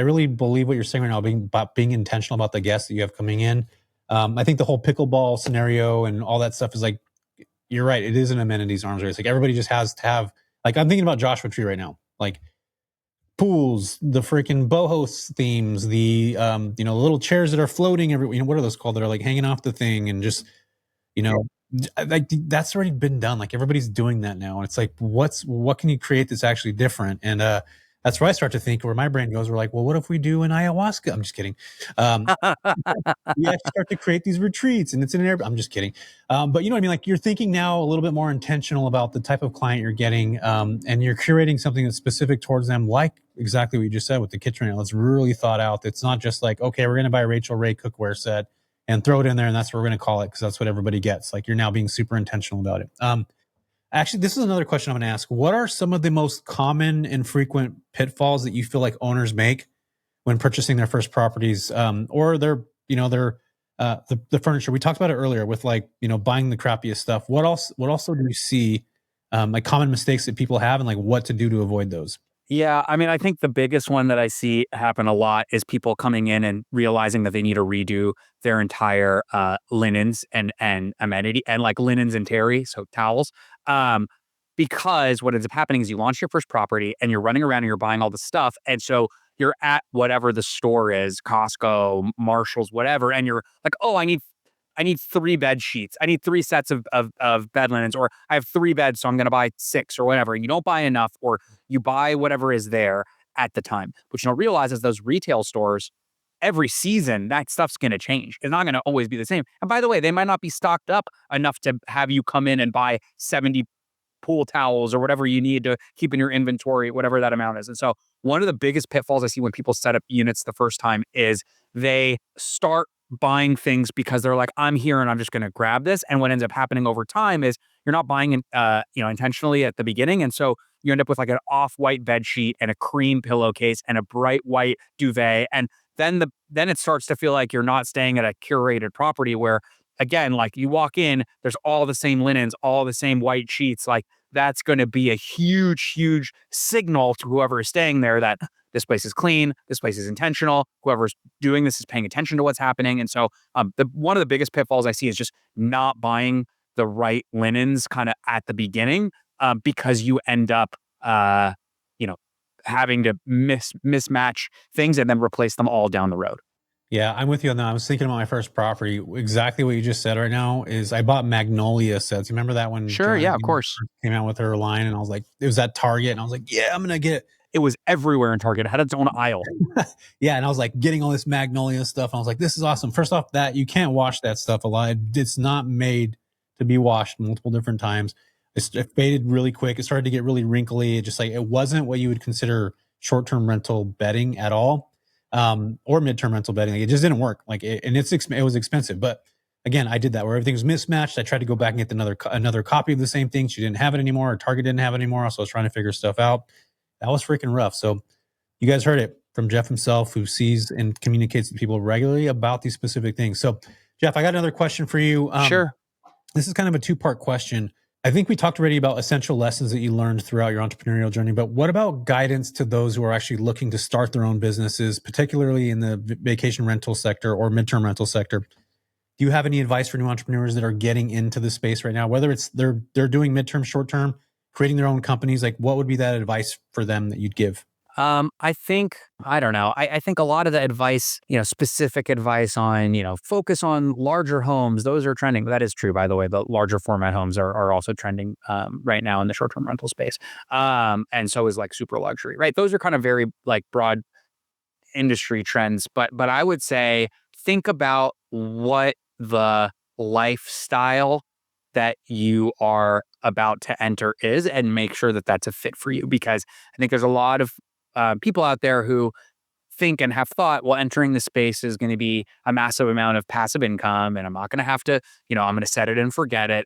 really believe what you're saying right now, being intentional about the guests that you have coming in. I think the whole pickleball scenario and all that stuff is like, you're right. It is an amenities arms race. Like everybody just has to have, like I'm thinking about Joshua Tree right now. Like pools, the freaking boho themes, the little chairs that are floating every, what are those called that are like hanging off the thing and just, like that's already been done. Like everybody's doing that now. And it's like, what can you create that's actually different? And that's where I start to think where my brain goes. We're like, well, what if we do an ayahuasca? I'm just kidding. Um, we actually start to create these retreats and it's in an air. I'm just kidding. But you know what I mean? Like you're thinking now a little bit more intentional about the type of client you're getting. And you're curating something that's specific towards them, like exactly what you just said with the kitchen. It's really thought out. It's not just like, okay, we're going to buy a Rachel Ray cookware set and throw it in there. And that's what we're going to call it. Cause that's what everybody gets. Like you're now being super intentional about it. Actually, this is another question I'm going to ask. What are some of the most common and frequent pitfalls that you feel like owners make when purchasing their first properties, or the furniture? We talked about it earlier with like, buying the crappiest stuff. What also do you see, like common mistakes that people have and like what to do to avoid those? Yeah, I mean, I think the biggest one that I see happen a lot is people coming in and realizing that they need to redo their entire linens and amenity and like linens and terry, so towels. Um, because what ends up happening is you launch your first property and you're running around and you're buying all the stuff, and so you're at whatever the store is, Costco, Marshalls, whatever, and you're like, oh, I need 3 bed sheets. I need 3 sets of bed linens, or I have 3 beds, so I'm going to buy 6 or whatever. And you don't buy enough, or you buy whatever is there at the time. What you don't realize is those retail stores, every season, that stuff's going to change. It's not going to always be the same. And by the way, they might not be stocked up enough to have you come in and buy 70 pool towels or whatever you need to keep in your inventory, whatever that amount is. And so one of the biggest pitfalls I see when people set up units the first time is they start buying things because they're like, I'm here and I'm just going to grab this. And what ends up happening over time is you're not buying, intentionally at the beginning. And so you end up with like an off-white bed sheet and a cream pillowcase and a bright white duvet. And then it starts to feel like you're not staying at a curated property where, again, like you walk in, there's all the same linens, all the same white sheets. Like that's going to be a huge, huge signal to whoever is staying there that this place is clean, this place is intentional, whoever's doing this is paying attention to what's happening. And so one of the biggest pitfalls I see is just not buying the right linens kind of at the beginning, because you end up, having to mismatch things and then replace them all down the road. Yeah, I'm with you on that. I was thinking about my first property. Exactly what you just said right now is I bought Magnolia sets. You remember that when Sure. Joanna Yeah, of course. came out with her line and I was like, it was at Target and I was like, yeah, I'm going to get It was everywhere in Target. It had its own aisle. yeah. And I was like getting all this Magnolia stuff. And I was like, this is awesome. First off, that you can't wash that stuff a lot. It's not made to be washed multiple different times. It faded really quick. It started to get really wrinkly. It just like, it wasn't what you would consider short-term rental bedding at all, or midterm rental bedding. Like, it just didn't work. Like, it was expensive. But again, I did that where everything was mismatched. I tried to go back and get another copy of the same thing. She didn't have it anymore, or Target didn't have it anymore. So I was trying to figure stuff out. That was freaking rough. So you guys heard it from Jeff himself, who sees and communicates with people regularly about these specific things. So, Jeff, I got another question for you. Sure. This is kind of a two-part question. I think we talked already about essential lessons that you learned throughout your entrepreneurial journey, but what about guidance to those who are actually looking to start their own businesses, particularly in the vacation rental sector or midterm rental sector? Do you have any advice for new entrepreneurs that are getting into the space right now, whether it's they're doing midterm, short term, creating their own companies? Like, what would be that advice for them that you'd give? I think, I don't know. I think a lot of the advice, specific advice on, focus on larger homes. Those are trending. That is true, by the way. The larger format homes are also trending right now in the short-term rental space. And so is like super luxury, right? Those are kind of very like broad industry trends. But I would say think about what the lifestyle that you are about to enter is, and make sure that that's a fit for you. Because I think there's a lot of people out there who think and have thought, well, entering the space is going to be a massive amount of passive income, and I'm not going to have to, I'm going to set it and forget it.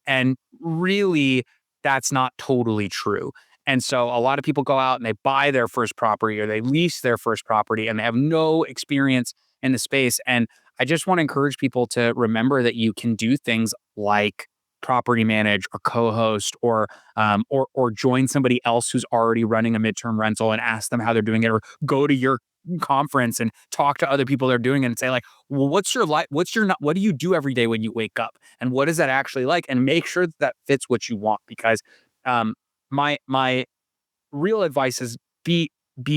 And really, that's not totally true. And so a lot of people go out and they buy their first property or they lease their first property and they have no experience in the space. And I just want to encourage people to remember that you can do things like property manage or co-host or join somebody else who's already running a midterm rental and ask them how they're doing it, or go to your conference and talk to other people that are doing it and say like, well, what's your life? What do you do every day when you wake up? And what is that actually like? And make sure that that fits what you want. Because my real advice is be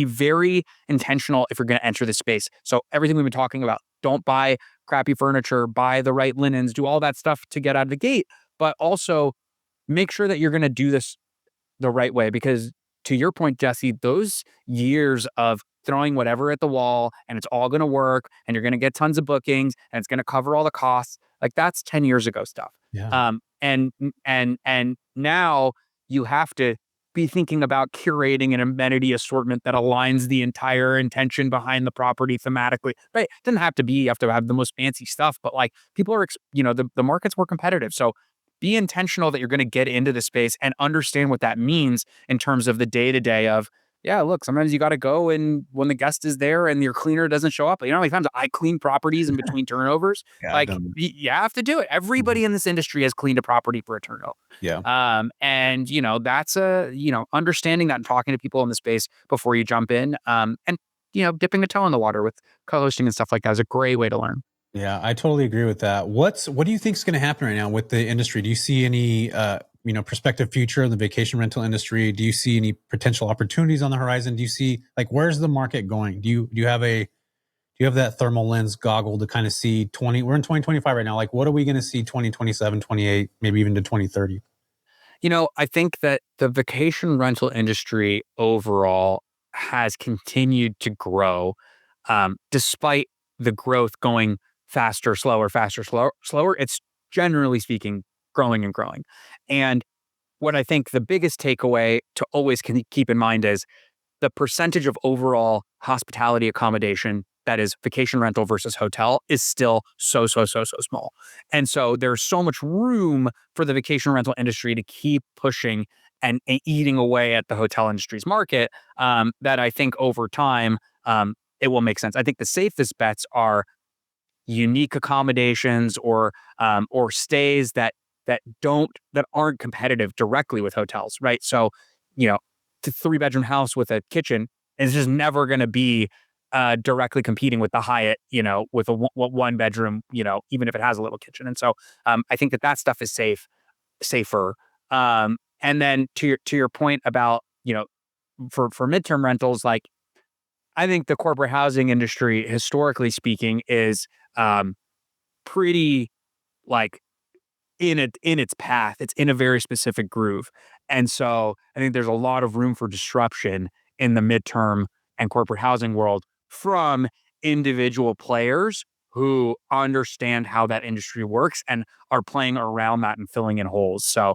very intentional if you're going to enter the space. So everything we've been talking about, don't buy crappy furniture, buy the right linens, do all that stuff to get out of the gate, but also make sure that you're going to do this the right way. Because to your point, Jesse, those years of throwing whatever at the wall and it's all going to work and you're going to get tons of bookings and it's going to cover all the costs, like that's 10 years ago stuff. Yeah. And now you have to be thinking about curating an amenity assortment that aligns the entire intention behind the property thematically. Right? It doesn't have to be you have to have the most fancy stuff, but like people are, the market's more competitive. So be intentional that you're going to get into the space and understand what that means in terms of the day to day of, yeah, look, sometimes you got to go and when the guest is there and your cleaner doesn't show up. You know how many times I clean properties in between turnovers? Yeah, I've Like done. you have to do it. Everybody in this industry has cleaned a property for a turnover. Yeah. And that's understanding that and talking to people in the space before you jump in. And dipping a toe in the water with co-hosting and stuff like that is a great way to learn. Yeah, I totally agree with that. What do you think is going to happen right now with the industry? Do you see any prospective future in the vacation rental industry? Do you see any potential opportunities on the horizon? Do you see like where's the market going? Do you have that thermal lens goggle to kind of see we're in 2025 right now. Like what are we going to see 2027, 28, maybe even to 2030? I think that the vacation rental industry overall has continued to grow, despite the growth going faster, slower, faster, slower, slower. It's generally speaking growing and growing. And what I think the biggest takeaway to always keep in mind is the percentage of overall hospitality accommodation that is vacation rental versus hotel is still so small. And so there's so much room for the vacation rental industry to keep pushing and eating away at the hotel industry's market, that I think over time, it will make sense. I think the safest bets are unique accommodations or stays that aren't competitive directly with hotels, right? So, the 3-bedroom house with a kitchen is just never going to be directly competing with the Hyatt, with a 1-bedroom, even if it has a little kitchen. And so I think that stuff is safer. And then to your point about, for midterm rentals, like I think the corporate housing industry, historically speaking, is pretty like in its path. It's in a very specific groove. And so I think there's a lot of room for disruption in the midterm and corporate housing world from individual players who understand how that industry works and are playing around that and filling in holes. So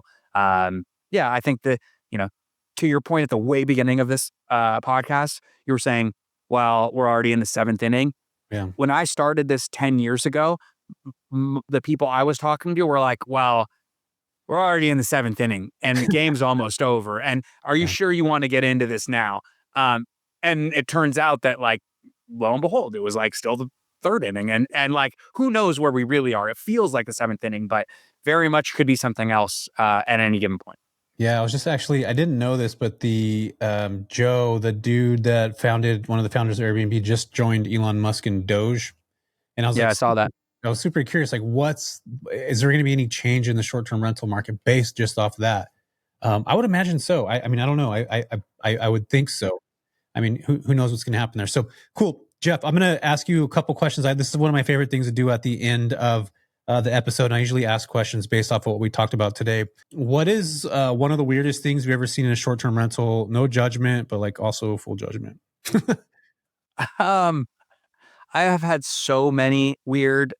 Yeah, I think that, to your point at the way beginning of this podcast, you were saying, well, we're already in the seventh inning. Yeah. When I started this 10 years ago, the people I was talking to were like, well, we're already in the seventh inning and the game's almost over. And are you Yeah. sure you want to get into this now? And it turns out that, like, lo and behold, it was like still the third inning. And like, who knows where we really are? It feels like the seventh inning, but very much could be something else at any given point. Yeah, I was just actually, I didn't know this, but the Joe, the dude that one of the founders of Airbnb, just joined Elon Musk in Doge. And I was I saw that. I was super curious, like, is there going to be any change in the short-term rental market based just off that? I would imagine so. I mean, I don't know. I would think so. I mean, who knows what's going to happen there? So cool. Jeff, I'm going to ask you a couple questions. This is one of my favorite things to do at the end of the episode. And I usually ask questions based off of what we talked about today. What is one of the weirdest things you've ever seen in a short-term rental? No judgment, but like also full judgment. I have had so many weird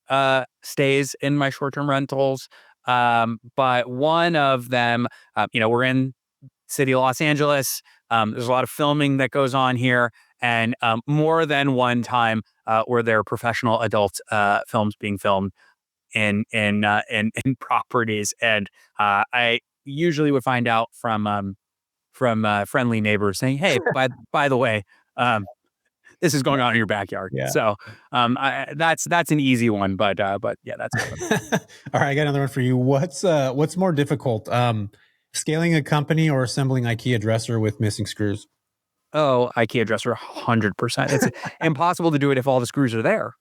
stays in my short-term rentals. But one of them, we're in city of Los Angeles. There's a lot of filming that goes on here, and more than one time were there professional adult films being filmed in properties, and I usually would find out from friendly neighbors saying, "Hey, by the way, this is going on in your backyard." Yeah. So that's an easy one, but yeah, that's good. All right, I got another one for you. What's more difficult, scaling a company or assembling IKEA dresser with missing screws? Oh, IKEA dresser, 100%. It's impossible to do it if all the screws are there.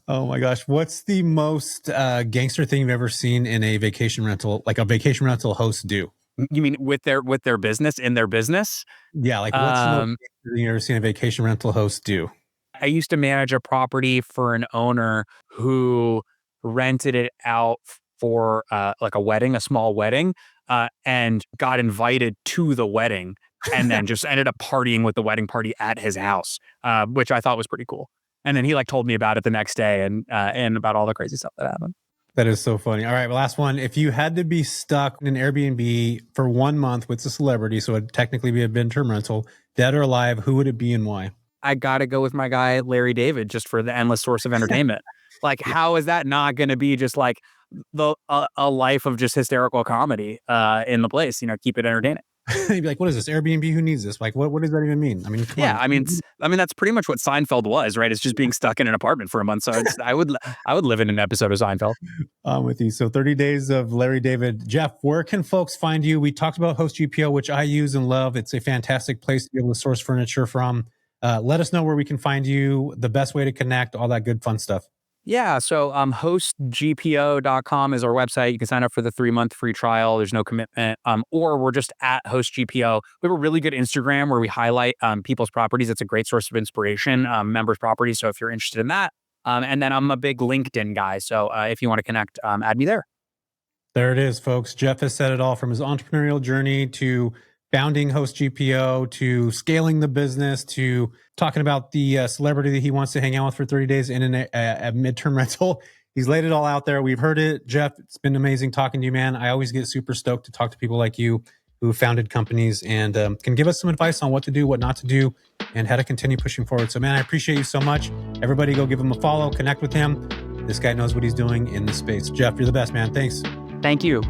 Oh my gosh, what's the most gangster thing you've ever seen in a vacation rental, like a vacation rental host do? You mean with their business, in their business? Yeah, like what's the most gangster thing you've ever seen a vacation rental host do? I used to manage a property for an owner who rented it out for like a wedding, a small wedding, and got invited to the wedding, and then just ended up partying with the wedding party at his house, which I thought was pretty cool. And then he like told me about it the next day and about all the crazy stuff that happened. That is so funny. All right, last one. If you had to be stuck in an Airbnb for 1 month with a celebrity, so it'd technically be a midterm rental, dead or alive, who would it be and why? I got to go with my guy, Larry David, just for the endless source of entertainment. Like, how is that not going to be just like a life of just hysterical comedy in the place? Keep it entertaining. You'd be like, what is this? Airbnb? Who needs this? Like, what does that even mean? I mean, come on. I mean, that's pretty much what Seinfeld was, right? It's just being stuck in an apartment for a month. So I would live in an episode of Seinfeld. I'm with you. So 30 days of Larry David. Jeff, where can folks find you? We talked about HostGPO, which I use and love. It's a fantastic place to be able to source furniture from. Let us know where we can find you, the best way to connect, all that good fun stuff. Yeah. So HostGPO.com is our website. You can sign up for the 3-month free trial. There's no commitment. Or we're just at HostGPO. We have a really good Instagram where we highlight people's properties. It's a great source of inspiration, members' properties. So if you're interested in that. And then I'm a big LinkedIn guy. So if you want to connect, add me there. There it is, folks. Jeff has said it all, from his entrepreneurial journey to founding HostGPO to scaling the business to talking about the celebrity that he wants to hang out with for 30 days in a midterm rental. He's laid it all out there. We've heard it. Jeff, it's been amazing talking to you, man. I always get super stoked to talk to people like you who founded companies and can give us some advice on what to do, what not to do, and how to continue pushing forward. So, man, I appreciate you so much. Everybody go give him a follow, connect with him. This guy knows what he's doing in the space. Jeff, you're the best, man. Thanks. Thank you.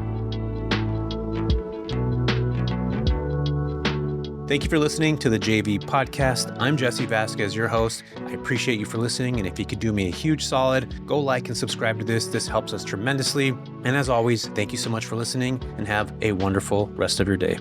Thank you for listening to the JV podcast. I'm Jesse Vasquez, your host. I appreciate you for listening. And if you could do me a huge solid, go like and subscribe to this. This helps us tremendously. And as always, thank you so much for listening and have a wonderful rest of your day.